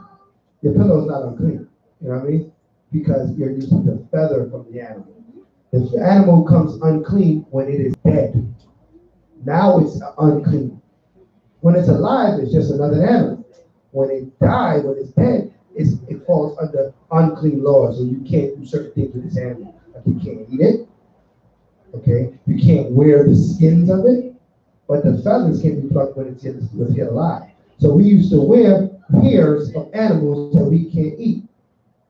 Your pillow is not unclean. You know what I mean? Because you're using the feather from the animal. If the animal comes unclean when it is dead, now it's unclean. When it's alive, it's just another animal. When it dies, when it's dead, it falls under unclean laws. So you can't do certain things with this animal. Like you can't eat it. Okay? You can't wear the skins of it. But the feathers can be plucked when it's yet alive. So we used to wear hairs of animals that we can't eat.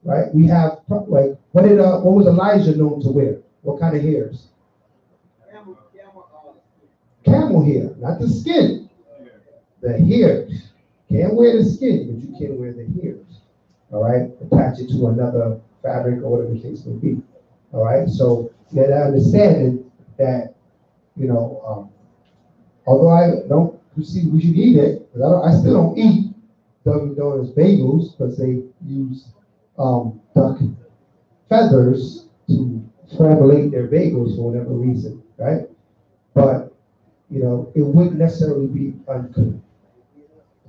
Right? We have like what was Elijah known to wear? What kind of hairs? Camel hair, not the skin. The hairs. Can't wear the skin, but you can wear the hairs. All right? Attach it to another fabric or whatever the case may be. All right? So you have to understand that, although I don't perceive we should eat it, because I still don't eat Dunkin' Donuts bagels because they use duck feathers to formulate their bagels for whatever reason, right? But, it wouldn't necessarily be unclean.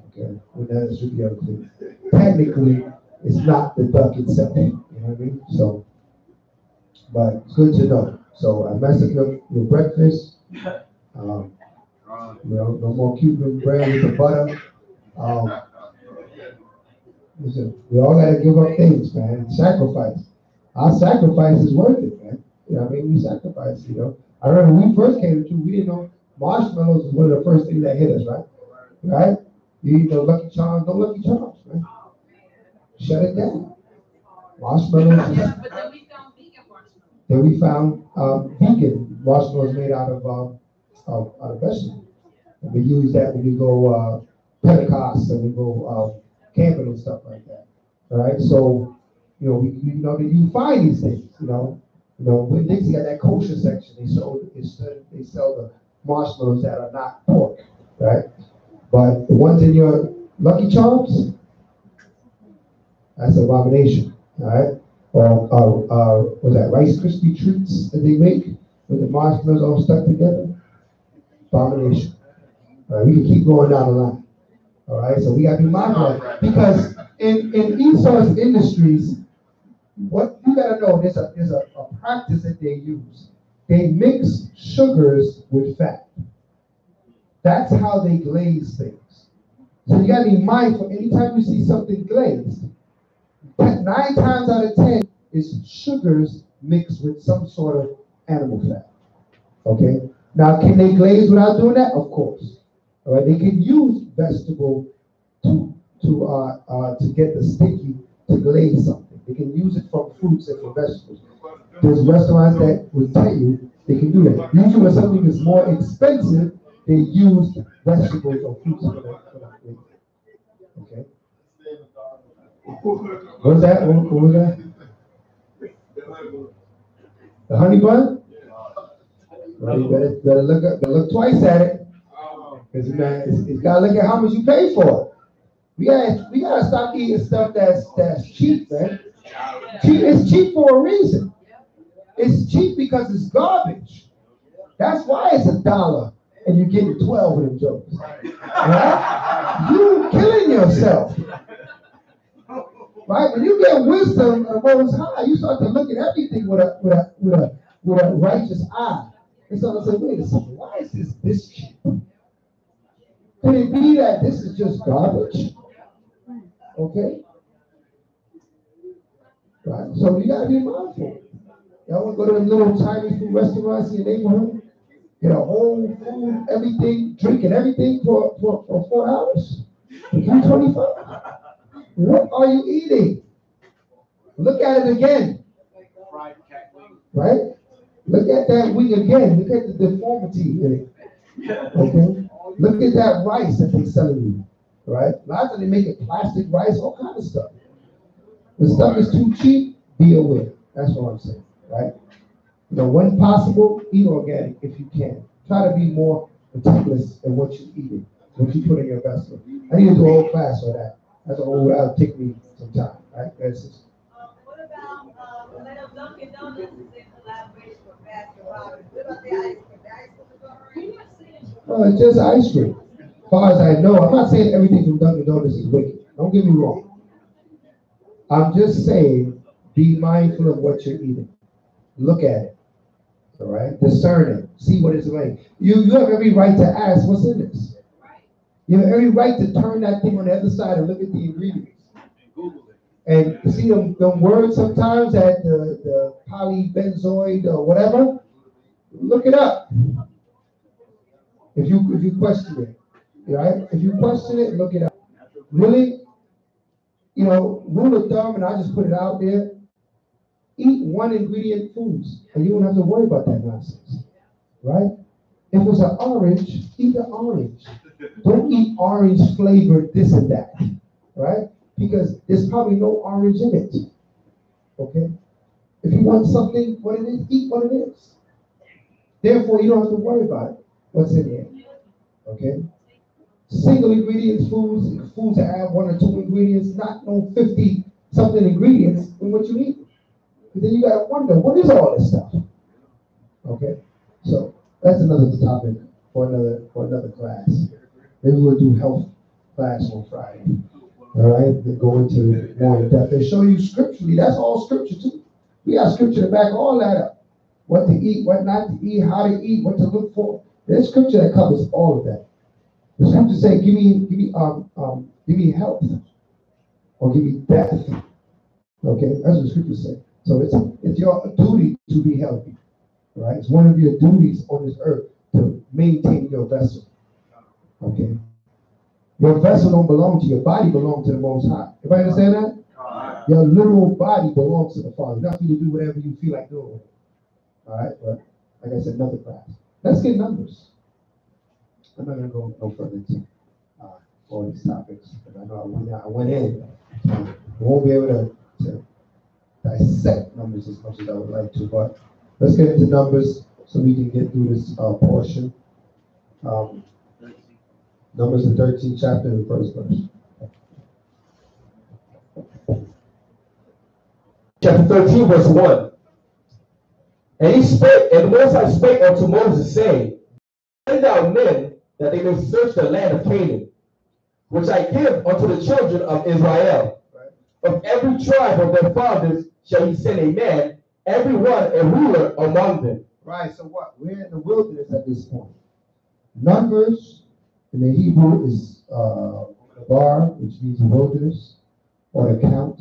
Okay? It wouldn't necessarily be unclean. Technically, it's not the duck itself. You know what I mean? So, but it's good to know. So I messed up your breakfast. No more Cuban bread with the butter. Listen, we all got to give up things, man. Sacrifice. Our sacrifice is worth it, man. You know what I mean? We sacrifice, I remember when we first came to, we didn't know marshmallows was one of the first things that hit us, right? Right? You eat no Lucky Charms, no Lucky Charms, man. Shut it down. Marshmallows. But then we found vegan marshmallows. Then we found vegan marshmallows made out of vegetables. And we use that when we go Pentecost and we go camping and stuff like that. All right, so we know that you find these things. When Dixie got that kosher section, they sell the marshmallows that are not pork, right? But the ones in your Lucky Charms, that's an abomination, all right? Or was that Rice Krispie treats that they make with the marshmallows all stuck together? Abomination. All right, we can keep going down the line. All right, so we got to be mindful of that. Because in Esau's industries, what you got to know, there's a practice that they use. They mix sugars with fat. That's how they glaze things. So you gotta be mindful. Anytime you see something glazed, 9 times out of 10 is sugars mixed with some sort of animal fat. Okay. Now, can they glaze without doing that? Of course. All right. They can use vegetable to get the sticky to glaze something. They can use it from fruits and from vegetables. There's restaurants that will tell you they can do that. Usually, when something is more expensive, they use vegetables or fruits for that glaze. Okay. What was that? What was that? The honey bun? Well, you better look twice at it. Because it's got to look at how much you pay for it. We gotta stop eating stuff that's cheap, man. It's cheap for a reason. It's cheap because it's garbage. That's why it's $1 and you're getting 12 of them jokes. Right? You're killing yourself. Right? When you get wisdom of what is high, you start to look at everything with a righteous eye. And so I say, wait a second, why is this cheap? Could it be that this is just garbage? Okay? Right? So you gotta be mindful. Y'all want to go to a little Chinese food restaurants in your neighborhood? Get a whole food, everything, drinking everything for 4 hours? For $3.25? What are you eating? Look at it again. Right? Look at that wing again. Look at the deformity in it. Okay? Look at that rice that they're selling you. Right? A lot of times they make it plastic rice, all kind of stuff. When stuff is too cheap, be aware. That's what I'm saying. Right? You know, when possible, eat organic if you can. Try to be more meticulous in what you eat, what you put in your vessel. I need to do a whole class on that. That'll take me some time. Right? That's just. What about Dunkin' Donuts is in collaboration with Baskin Robbins? What about the ice cream? The ice cream is already? Well, it's just ice cream. As far as I know, I'm not saying everything from Dunkin' Donuts is wicked. Don't get me wrong. I'm just saying, be mindful of what you're eating. Look at it. All right? Discern it. See what it's like. You have every right to ask, what's in this? You have every right to turn that thing on the other side and look at the ingredients. And see them words sometimes that the polybenzoid or whatever, look it up. If you question it, right? If you question it, look it up. Really, rule of thumb, and I just put it out there. Eat one ingredient foods, and you don't have to worry about that nonsense, right? If it's an orange, eat an orange. Don't eat orange flavored this and that, right? Because there's probably no orange in it. Okay? If you want something, what it is, eat what it is. Therefore, you don't have to worry about it. What's in there? Okay? Single ingredients foods that have 1 or 2 ingredients, not no 50 something ingredients in what you eat. And then you gotta wonder, what is all this stuff? Okay? So that's another topic for another class. Maybe we'll do health class on Friday. All right, they go into more in depth. They show you scripturally. That's all scripture too. We got scripture to back all that up. What to eat, what not to eat, how to eat, what to look for. There's scripture that covers all of that. The scripture say, give me health, or give me death. Okay, that's what the scripture say. So it's your duty to be healthy. Right? It's one of your duties on this earth to maintain your vessel. Okay. Your vessel don't belong to you. Your body belongs to the Most High. Everybody understand that? Your literal body belongs to the Father. Not for you to do whatever you feel like doing. All right? But like I said, another class. Let's get numbers. I'm not going to go no further into all these topics. Because I know I went in. I won't be able to dissect numbers as much as I would like to. But let's get into numbers so we can get through this portion. Numbers, the 13th chapter, the first verse. Chapter 13, verse 1. And he spake, and the Most High spake unto Moses, saying, Send out men that they may search the land of Canaan, which I give unto the children of Israel. Of every tribe of their fathers shall he send a man, every one a ruler among them. Right, so what? We're in the wilderness at this point. Numbers in the Hebrew is bar, which means wilderness or the count.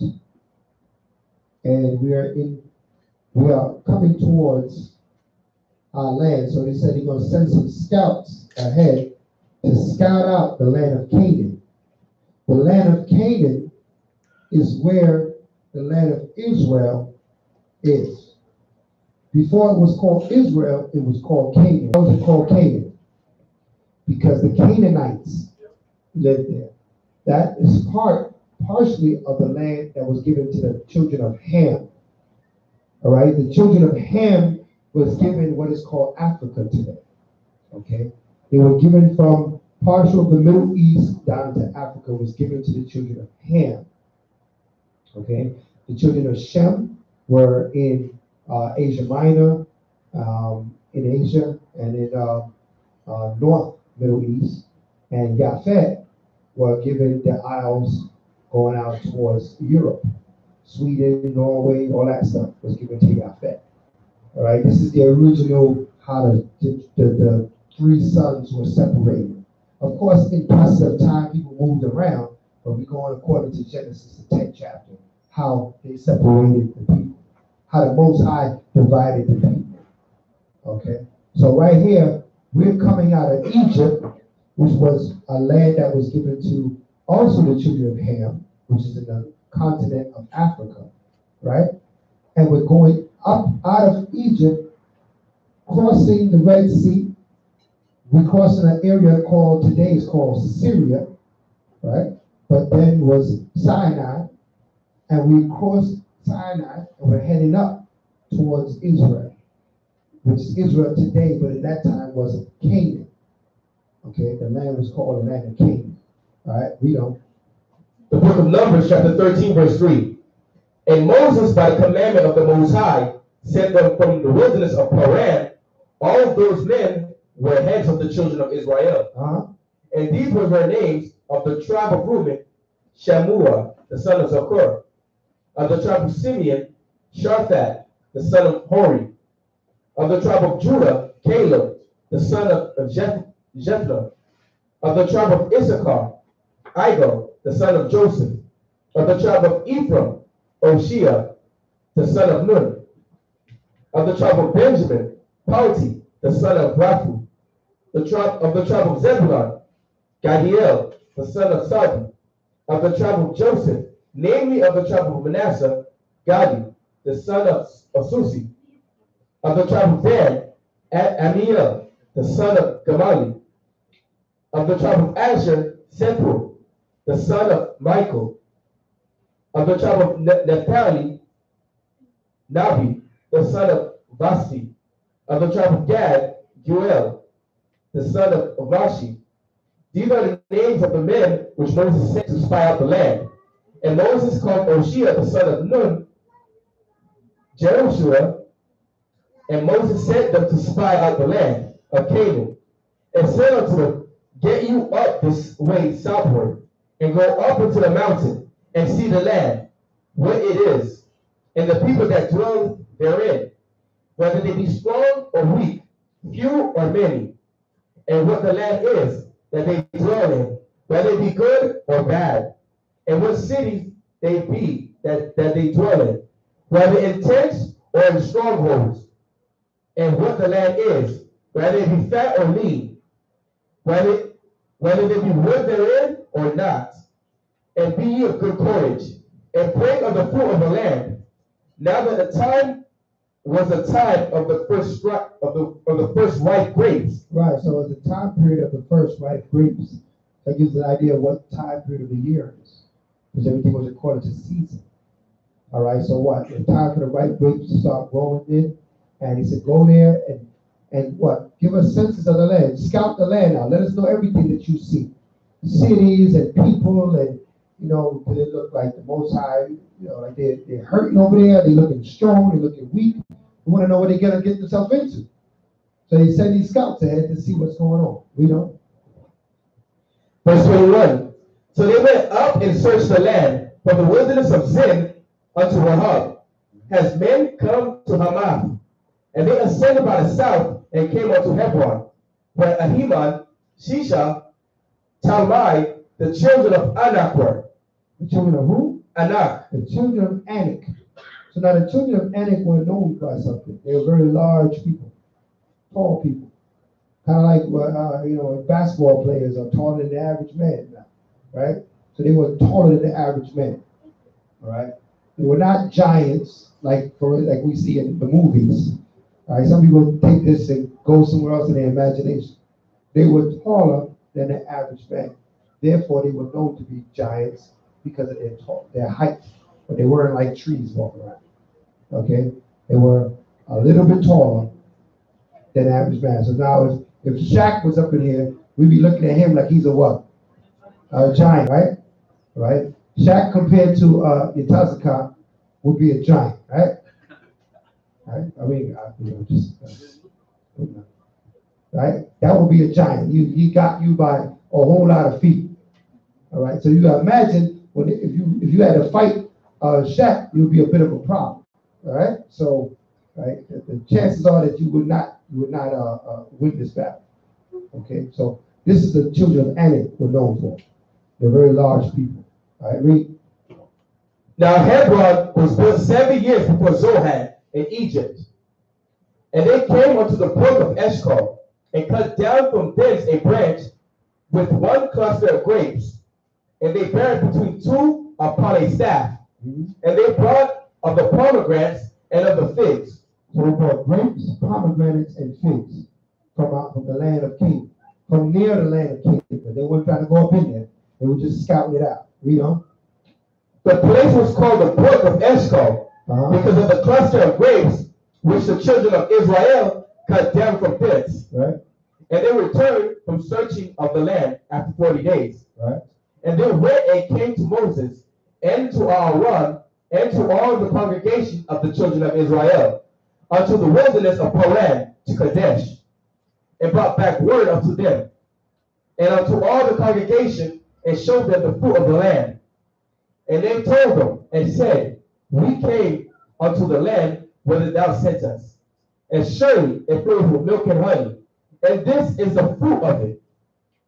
And we are coming towards our land. So they said he's going to send some scouts ahead to scout out the land of Canaan. The land of Canaan is where the land of Israel is. Before it was called Israel, it was called Canaan. Why was it called Canaan? Because the Canaanites lived there. That is partially of the land that was given to the children of Ham. All right, the children of Ham was given what is called Africa today. Okay, they were given from partial of the Middle East down to Africa was given to the children of Ham. Okay, the children of Shem were in Asia Minor, in Asia, and in North Middle East, and Japhet were given the isles going out towards Europe. Sweden, Norway, all that stuff was given to Japhet. All right, this is the original how the three sons were separated. Of course, in process of time, people moved around, but we're going according to Genesis, the 10th chapter, how they separated the people, how the Most High divided the people. Okay, so right here, we're coming out of Egypt, which was a land that was given to also the children of Ham, which is in the continent of Africa, right? And we're going up out of Egypt, crossing the Red Sea. We're crossing an area today is called Syria, right? But then was Sinai, and we crossed Sinai, and we're heading up towards Israel, which is Israel today, but at that time was Canaan. Okay, the land was called the land of Canaan. All right, read on. The book of Numbers, chapter 13, verse 3. And Moses, by the commandment of the Most High, sent them from the wilderness of Paran. All of those men were heads of the children of Israel. And these were their names: of the tribe of Reuben, Shammua, the son of Zakur; of the tribe of Simeon, Sharthat, the son of Hori; of the tribe of Judah, Caleb, the son of Jephthah; of the tribe of Issachar, Igo, the son of Joseph; of the tribe of Ephraim, Oshia, the son of Nun; of the tribe of Benjamin, Palti, the son of Raphu; of the tribe of Zebulun, Gadiel, the son of Sadi; of the tribe of Joseph, namely of the tribe of Manasseh, Gadi, the son of Susi; of the tribe of Dan, Amiel, the son of Gamali; of the tribe of Asher, Sethur, the son of Michael; of the tribe of Naphtali, Nabi, the son of Vasti; of the tribe of Gad, Joel, the son of Vashi. These are the names of the men which Moses sent to spy out the land. And Moses called Oshia, the son of Nun, Jerushua, and Moses sent them to spy out the land of Canaan, and said unto them, Get you up this way southward, and go up into the mountain, and see the land, what it is, and the people that dwell therein, whether they be strong or weak, few or many, and what the land is that they dwell in, whether it be good or bad, and what cities they be that they dwell in, whether in tents or in strongholds, and what the land is, whether it be fat or lean, whether there be wood therein or not, and be ye of good courage, and bring of the fruit of the land. Now that the time was the time of the first ripe grapes. Right, so it's the time period of the first ripe grapes. That gives an idea of what time period of the year is, because everything was according to season. All right, so what? The time for the ripe grapes to start growing in, and he said, go there and what? Give us census of the land. Scout the land out. Let us know everything that you see. Cities and people, and do they look like the Most High? Like they're hurting over there. They're looking strong. They're looking weak. We want to know what they're gonna get themselves into. So he sent these scouts ahead to see what's going on. Verse 21. So they went up and searched the land from the wilderness of Zin unto Rahab. Has men come to Hamath, And they ascended by the south and came unto Hebron, where Ahiman, Shisha, Talmai, the children of Anak were. The children of who? Anak. The children of Anak. So now the children of Anak were known by something. They were very large people, tall people. Kind of like, basketball players are taller than the average man now, right? So they were taller than the average man, all right? They were not giants like we see in the movies. All right, some people take this and go somewhere else in their imagination. They were taller than the average man. Therefore, they were known to be giants because of their height, but they weren't like trees walking around. Okay, they were a little bit taller than the average man. So now, if Shaq was up in here, we'd be looking at him like he's a what? A giant, right? Right? Shaq compared to Yatazaka would be a giant, right? Right? I mean, right? That would be a giant. He got you by a whole lot of feet. All right. So you gotta imagine if you had to fight Shaq, it would be a bit of a problem. All right. So, right, the chances are that you would not win this battle. Okay. So this is the children of Anak were known for. They're very large people. All right. Read. Now Hebron was built 7 years before Zohan in Egypt. And they came unto the brook of Eshcol, and cut down from thence a branch with one cluster of grapes, and they bare it between two upon a staff. And they brought of the pomegranates and of the figs. So they brought grapes, pomegranates, and figs from the land of Canaan, from near the land of Canaan. But they weren't trying to go up in there. They were just scouting it out. Read on. The place was called the brook of Eshcol, because of the cluster of grapes which the children of Israel cut down from thence. Right. And they returned from searching of the land after 40 days. Right. And they went and came to Moses and to Aaron and to all the congregation of the children of Israel unto the wilderness of Paran to Kadesh, and brought back word unto them and unto all the congregation, and showed them the fruit of the land. And they told them and said, we came unto the land whither thou sent us, and surely it flows with milk and honey, and this is the fruit of it.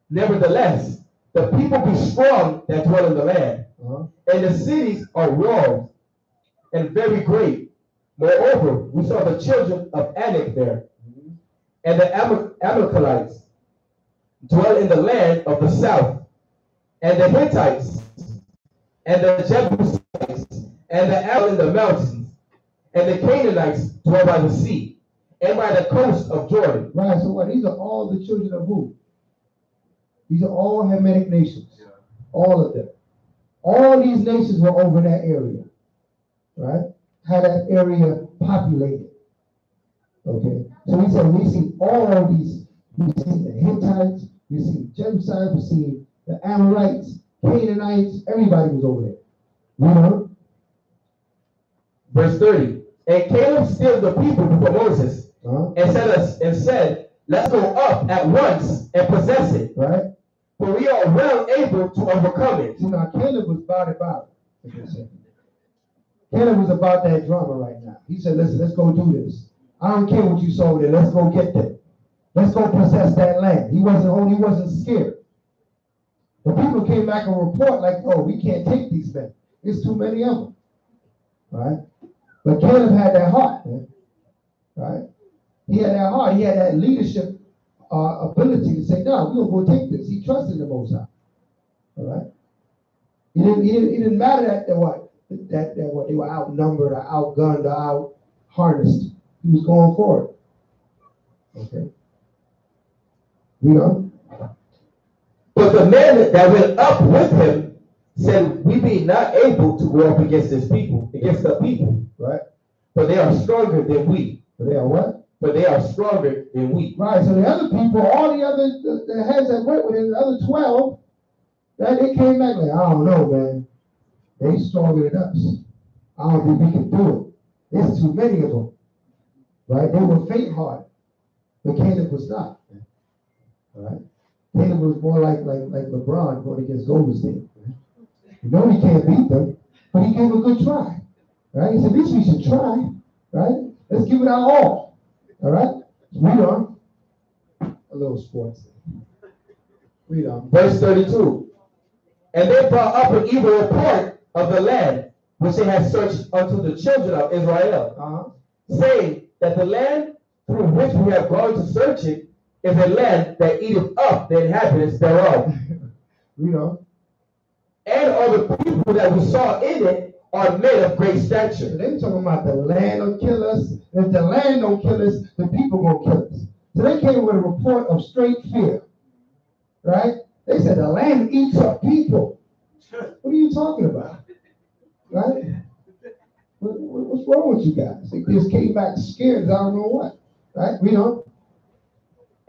Nevertheless, the people be strong that dwell in the land, and the cities are walled and very great. Moreover, we saw the children of Anak there, and the Amalekites dwell in the land of the south, and the Hittites, and the Jebusites, and the Amorites in the mountains, and the Canaanites dwell by the sea, and by the coast of Jordan. Right, so what? These are all the children of who? These are all Hamitic nations. Yeah. All of them. All these nations were over that area. Right? Had that area populated. Okay? So we said we see all these. We see the Hittites, we see the Jebusites, we see the Amorites, Canaanites, everybody was over there. You know? Verse 30. And Caleb stilled the people before Moses, and said, let's go up at once and possess it. Right? For we are well able to overcome it. See, now Caleb was about it. Caleb was about that drama right now. He said, listen, let's go do this. I don't care what you saw there. Let's go get them. Let's go possess that land. He wasn't scared. The people came back and report like, oh, we can't take these men. There's too many of them. Right? But Caleb had that heart, man. Right? He had that heart. He had that leadership ability to say, no, we're going to go take this. He trusted the Most High. All right? It didn't matter that they were outnumbered or outgunned or out-harnessed. He was going for it. Okay? You know? But the men that went up with him said, we be not able to go up against the people. Right? For they are stronger than we. But they are what? But they are stronger than we. Right, so the other people, all the other the heads that went with it, the other 12, they came back like, I don't know, man. They stronger than us. I don't think we can do it. There's too many of them. Right? They were faint-hearted. But Caleb was not. All right? Caleb was more like LeBron going against Golden State. You know he can't beat them, but he gave a good try. Right? He said, at least we should try. Right? Let's give it our all. All right? Read on. A little sports. Read on. Verse 32. And they brought up an evil report of the land which they had searched unto the children of Israel, saying that the land through which we have gone to search it is a land that eateth up the inhabitants thereof. Read on. And all the people that we saw in it are men of great So stature. they talking about the land will kill us. If the land don't kill us, the people gonna kill us. So they came with a report of straight fear. Right? They said the land eats up people. What are you talking about? Right? What's wrong with you guys? They just came back scared. I don't know what. Right? Read on.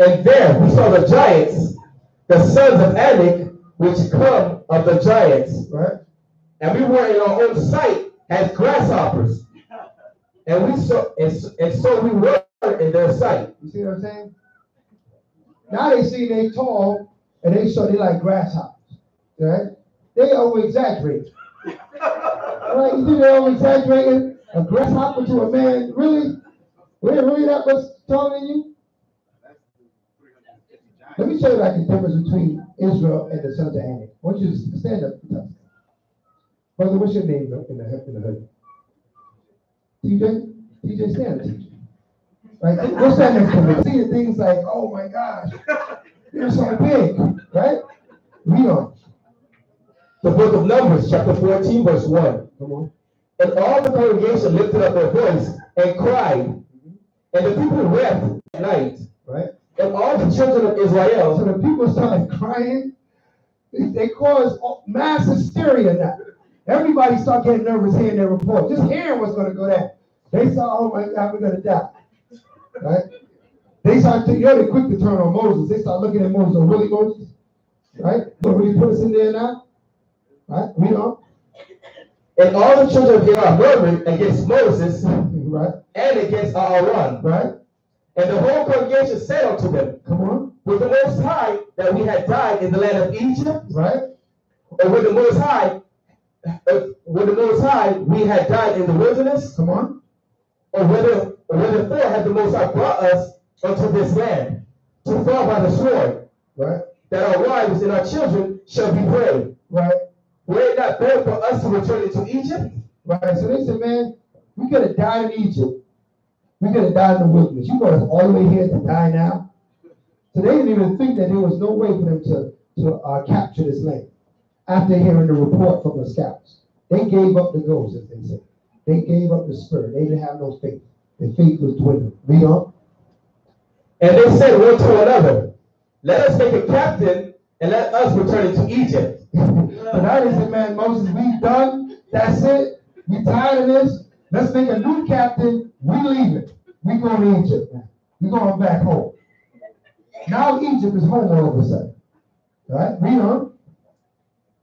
And there we saw the giants, the sons of Anak, which come of the giants. Right? And we were in our own sight as grasshoppers. And we saw, and so we were in their sight. You see what I'm saying? Now they see they tall and they saw they like grasshoppers. Right? They over exaggerate. Right? You think they over exaggerating? A grasshopper to a man? Really? Really that much taller than you? Let me show you like the difference between Israel and the sons of Anak. I want you to stand up and touch. Brother, what's your name in the hood? TJ? TJ, stand up, TJ. Right? What's that next to me? Seeing things like, oh my gosh, you're so big, right? Read on. The book of Numbers, chapter 14, verse 1. Come on. And all the congregation lifted up their voice and cried, and the people wept at night. Right? And all the children of Israel. So the people started crying. They caused mass hysteria now. Everybody started getting nervous hearing their report. Just hearing what's going to go down. They saw, oh my God, we're going to die. Right? They started, they're quick to turn on Moses. They start looking at Moses. Oh, really, Moses? Right? So will you put us in there now? Right? Read on. And all the children of Israel murmured against Moses, right, and against Aaron. Right? And the whole congregation said unto them, come on, with the Most High that we had died in the land of Egypt, right? Or with the Most High, we had died in the wilderness, come on, or whether had the Most High brought us unto this land to fall by the sword, right? That our wives and our children shall be prey. Right? Were it not better for us to return into Egypt? Right. So they said, man, we could have died in Egypt. We could have died in the wilderness. You brought us all the way here to die now. So they didn't even think that there was no way for them to capture this land. After hearing the report from the scouts, they gave up the ghost, as they said. They gave up the spirit. They didn't have no faith. Their faith was dwindling. Read on. And they said one to another, let us make a captain and let us return into Egypt. But I just said, man, Moses, we done. That's it. We tired of this. Let's make a new captain. We leaving. We going to Egypt now. We going back home. Now Egypt is home all of a sudden. All right? Read on.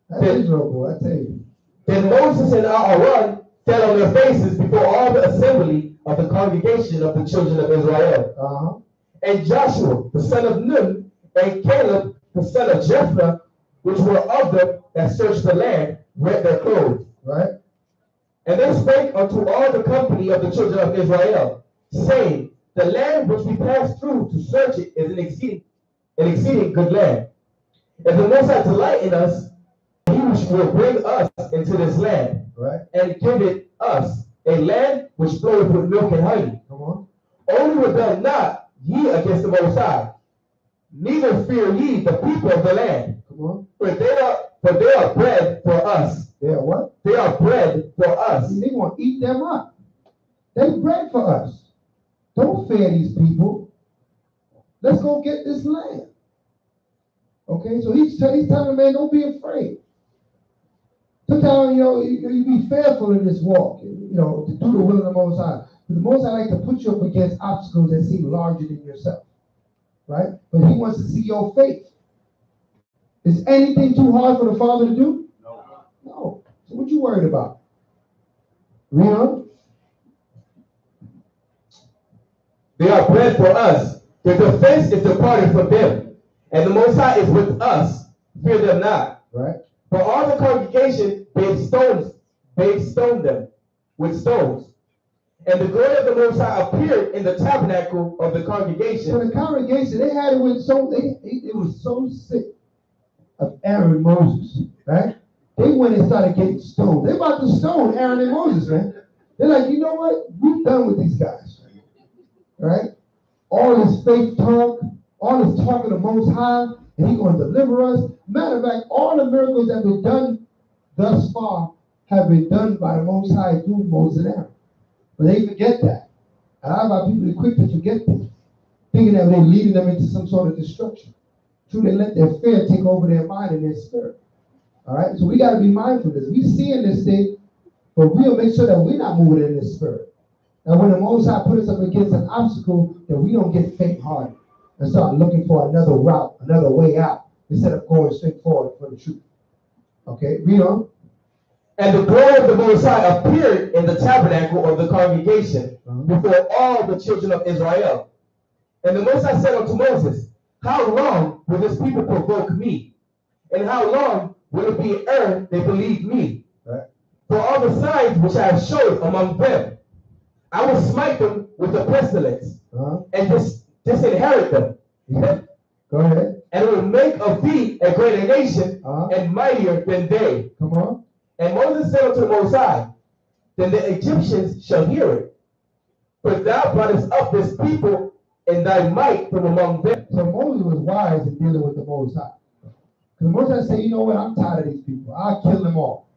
That's Israel, boy, I tell you. Then Moses and Aaron fell on their faces before all the assembly of the congregation of the children of Israel. And Joshua, the son of Nun, and Caleb, the son of Jephthah, which were of them that searched the land, rent their clothes. Right? And they spake unto all the company of the children of Israel, saying, the land which we passed through to search it is an exceeding good land. And the Most High delight in us, he will bring us into this land, right, and give it us a land which floweth with milk and honey. Come on. Only rebel not ye against the Most High, neither fear ye the people of the land. Come on. For they are bread for us. They are what? They are bread for us. They want to eat them up. They bread for us. Don't fear these people. Let's go get this land. Okay, so he's telling man, don't be afraid. Sometimes, you be fearful in this walk, to do the will of the Most High. But the Most High like to put you up against obstacles that seem larger than yourself. Right? But he wants to see your faith. Is anything too hard for the Father to do? No. So what you worried about? Read on. They are bread for us. The defense is departed from them. And the Most High is with us. Fear them not. Right. For all the congregation, they stoned them with stones. And the glory of the Most High appeared in the tabernacle of the So congregation. the congregation, they had it with so it was so sick of Aaron and Moses, right? They went and started getting stoned. They about to stone Aaron and Moses, man. They're like, you know what? We're done with these guys, right? All this faith talk, all this talk of the Most High, and He's going to deliver us. Matter of fact, all the miracles that have been done thus far have been done by the Most High through Moses and Aaron. But they forget that. A lot of our people are quick to forget this, thinking that they're leading them into some sort of destruction. True, they let their fear take over their mind and their spirit. All right, so we got to be mindful of this. We see in this thing, but we'll make sure that we're not moving in this spirit. And when the Most High put us up against an obstacle, that we don't get faint-hearted and start looking for another route, another way out, instead of going straight forward for the truth. Okay, read on. And the glory of the Most High appeared in the tabernacle of the congregation before all the children of Israel. And the Most High said unto Moses, how long will this people provoke me? And how long will it be ere they believe me? Right. For all the signs which I have showed among them, I will smite them with the pestilence and disinherit them. Yeah. Go ahead. And will make of thee a greater nation and mightier than they. Come on. And Moses said unto the Most High, then the Egyptians shall hear it. For thou broughtest up this people in thy might from among them. So Moses was wise in dealing with the Most High. Because Most High said, you know what, I'm tired of these people. I'll kill them all.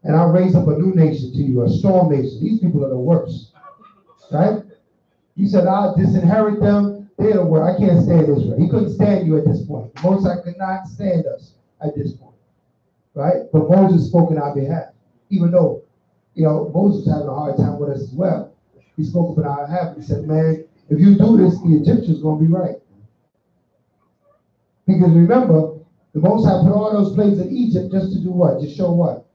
And I'll raise up a new nation to you, a strong nation. These people are the worst. Right? He said, I'll disinherit them. They're the worst. I can't stand Israel. He couldn't stand you at this point. Most High could not stand us at this point. Right? But Moses spoke in our behalf. Even though, Moses was having a hard time with us as well. He spoke up on our behalf. He said, man, if you do this, the Egyptians are going to be right. Because remember, the Most High put all those plagues in Egypt just to do what? Just show what?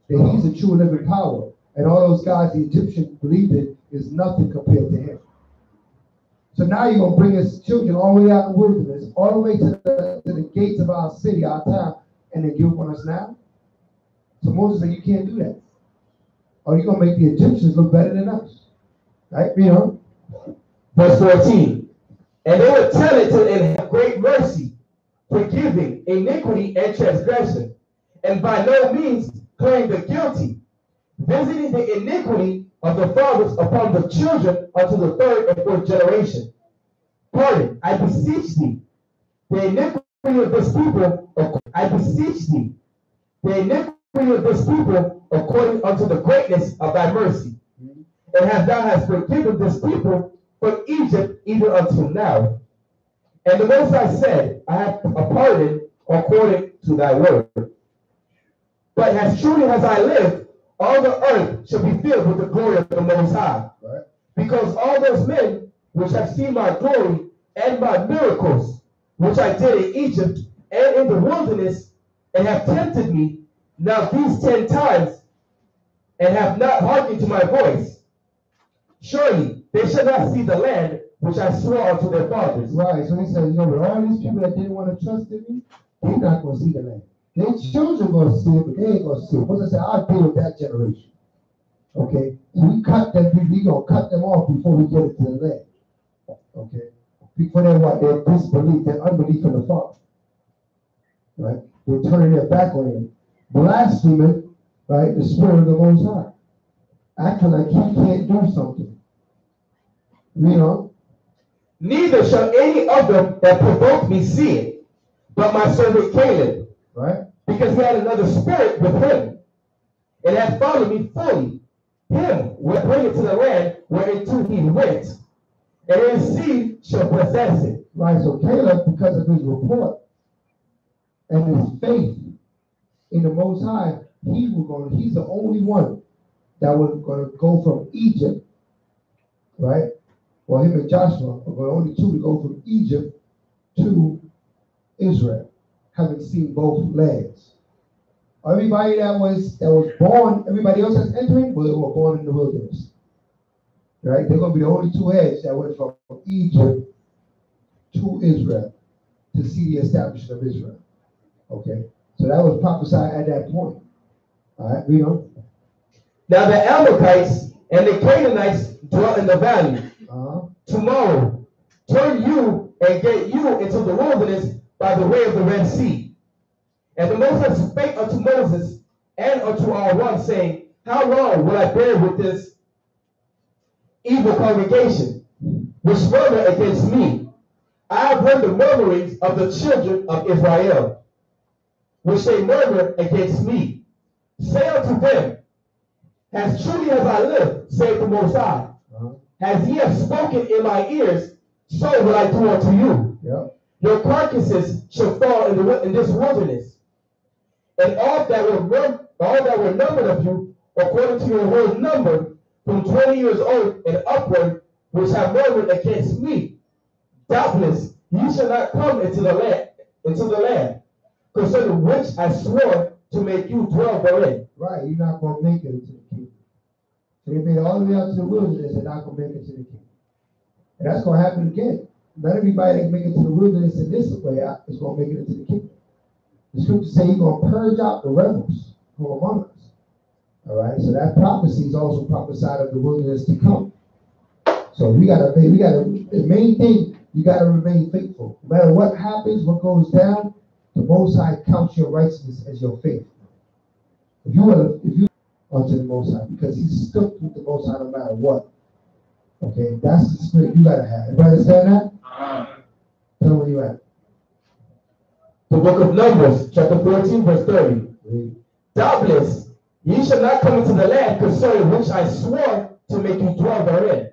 That He's a true living power. And all those gods the Egyptians believed in is nothing compared to Him. So now you're going to bring His children all the way out in the wilderness, all the way to the gates of our city, our town, and then give up on us now? So Moses said, you can't do that. Or you're going to make the Egyptians look better than us. Right? Verse 14. And they would tell it to and have great mercy, forgiving iniquity and transgression, and by no means clearing the guilty, visiting the iniquity of the fathers upon the children unto the third and fourth generation. Pardon, I beseech thee, the iniquity of this people, I beseech thee, the iniquity of this people according unto the greatness of thy mercy, and as thou hast forgiven this people from Egypt even until now. And the Most High said, I have a pardon according to thy word. But as truly as I live, all the earth shall be filled with the glory of the Most High. Right. Because all those men which have seen my glory and my miracles, which I did in Egypt and in the wilderness, and have tempted me now these 10 times, and have not hearkened to my voice, surely they shall not see the land which I swore unto their fathers. Right, so He said, with all these people that didn't want to trust in Me, they're not going to see the land. Their children going to see it, but they ain't going to see it. Moses said, I'll deal with that generation. Okay? So we cut them people, we going to cut them off before we get it to the land. Okay? Before they what? Their disbelief, their unbelief in the Father. Right? They're turning their back on Him. Blaspheming, right, the Spirit of the Most High. Acting like He can't do something. Neither shall any of them that provoke me see it, but my servant Caleb, right? Because he had another spirit with him, and had followed me fully. Him will bring it to the land whereunto he went, and his seed shall possess it. Right, so Caleb, because of his report and his faith in the Most High, he's the only one that was going to go from Egypt, right? Well, him and Joshua are the only two to go from Egypt to Israel, having seen both lands. Everybody that was born, everybody else that's entering, well, they were born in the wilderness. Right? They're going to be the only two heads that went from Egypt to Israel to see the establishment of Israel. Okay? So that was prophesied at that point. All right, read on. Now the Amalekites and the Canaanites dwell in the valley. Tomorrow, turn you and get you into the wilderness by the way of the Red Sea. And the Most High spake unto Moses and unto Aaron, saying, how long will I bear with this evil congregation, which murmur against me? I have heard the murmurings of the children of Israel, which they murmur against me. Say unto them, as truly as I live, saith the Most High, as ye have spoken in my ears, so will I do unto you. Your carcasses shall fall in this wilderness, and all that were numbered of you, according to your whole number, from 20 years old and upward, which have murmured against me. Doubtless ye shall not come into the land, concerning which I swore to make you dwell therein. Right, you're not going to make it into the kingdom. So they made it all the way out to the wilderness and not going to make it to the kingdom. And that's going to happen again. Not everybody that can make it to the wilderness in this way is going to make it into the kingdom. The scriptures say he's going to purge out the rebels from among us. All right, so that prophecy is also prophesied of the wilderness to come. So the main thing, you got to remain faithful. No matter what happens, what goes down, the Most High counts your righteousness as your faith. If you unto the Most High, because he's stuck with the Most High no matter what. Okay, that's the spirit you got to have. Everybody understand that? Tell me where you at. The book of Numbers, chapter 14, verse 30. Doubtless, ye shall not come into the land concerning which I swore to make you dwell therein,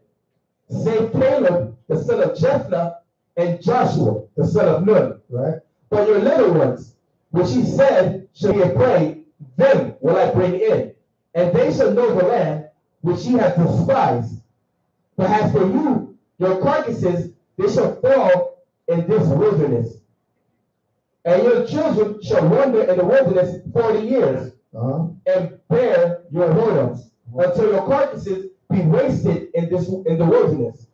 save Caleb, the son of Jephthah, and Joshua, the son of Nun. Right. But your little ones, which he said shall be a prey, them will I bring in, and they shall know the land which ye have despised. But as for you, your carcasses, they shall fall in this wilderness. And your children shall wander in the wilderness 40 years, and bear your whoredoms, until your carcasses be wasted in the wilderness.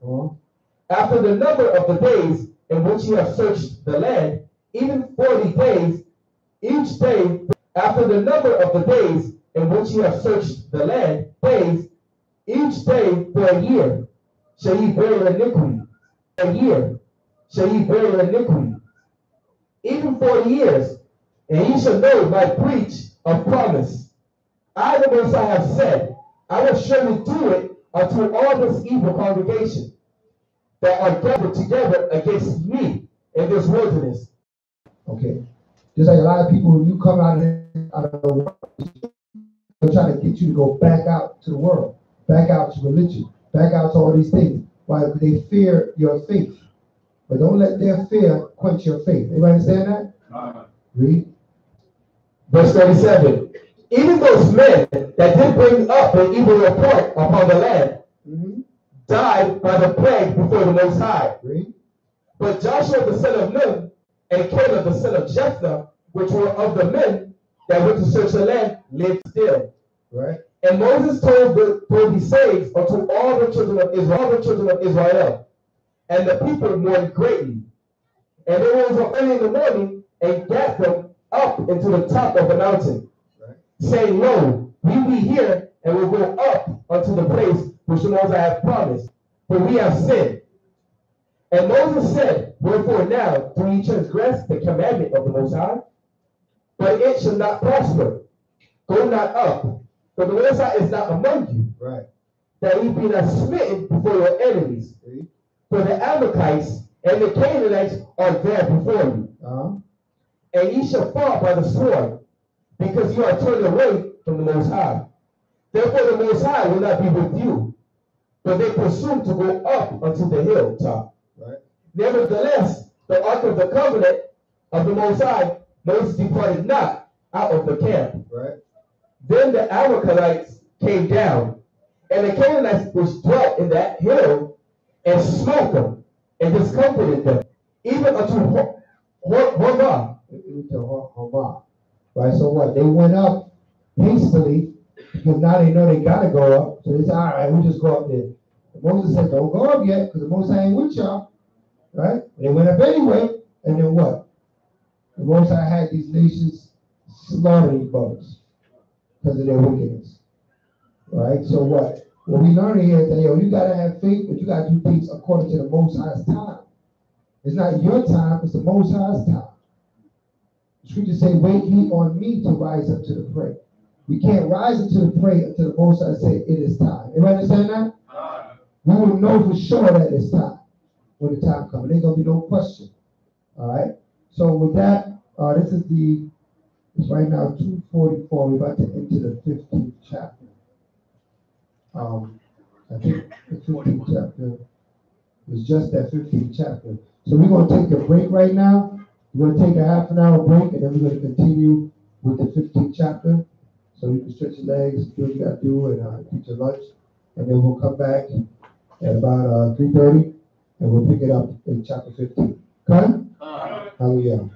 After the number of the days in which you have searched the land, even 40 days, each day, after the number of the days in which you have searched the land, days, each day for a year, shall ye bear your iniquity. A year shall ye bear your iniquity. Even 40 years, and ye shall know my breach of promise. I, the Most High, have said, I will surely do it unto all this evil congregation that are gathered together against me in this wilderness. Okay. Just like a lot of people, when you come out of the world, they're trying to get you to go back out to the world, back out to religion, back out to all these things. Why? They fear your faith. But don't let their fear quench your faith. Everybody understand that? Read. Verse 37. Even those men that did bring up an evil report upon the land died by the plague before the Most High. Read. But Joshua the son of Nun and Caleb the son of Jephthah, which were of the men that went to search the land, lived still. Right. And Moses told these sayings unto all the children of Israel. And the people mourned greatly. And they rose up early in the morning and gat them up into the top of the mountain, saying, lo, we be here, and will go up unto the place which the Most High hath promised, for we have sinned. And Moses said, wherefore now do ye transgress the commandment of the Most High? But it shall not prosper. Go not up, for the Most High is not among you, right, that ye be not smitten before your enemies. For the Amalekites and the Canaanites are there before you. And ye shall fall by the sword, because you are turned away from the Most High. Therefore the Most High will not be with you, but they presume to go up unto the hilltop. Right. Nevertheless, the ark of the covenant of the Most High, Moses departed not out of the camp. Right. Then the Amalekites came down, and the Canaanites which dwelt in that hill, and smote them, and discomfited them, even unto Hormah. Right, so what? They went up hastily, because now they know they got to go up. So they said, all right, we'll just go up there. And Moses said, don't go up yet, because the Most High ain't with y'all. Right? They went up anyway, and then what? The Most High had these nations slaughter these brothers because of their wickedness. Right? So what? What we learning here is that, yo, you gotta have faith, but you gotta do things according to the Most High's time. It's not your time, it's the Most High's time. The scriptures say, wait ye on me to rise up to the prey. We can't rise up to the prey until the Most High say it is time. Everybody understand that? We will know for sure that it's time when the time comes. There ain't gonna be no question. All right. So with that, it's right now 2:44. We're about to enter the 15th chapter. I think the 15th chapter is just that 15th chapter. So we're gonna take a break right now. We're gonna take a half an hour break, and then we're gonna continue with the 15th chapter. So you can stretch your legs, do what you gotta do, and eat your lunch, and then we'll come back at about 3:30, and we'll pick it up in chapter 15. Okay? Hallelujah.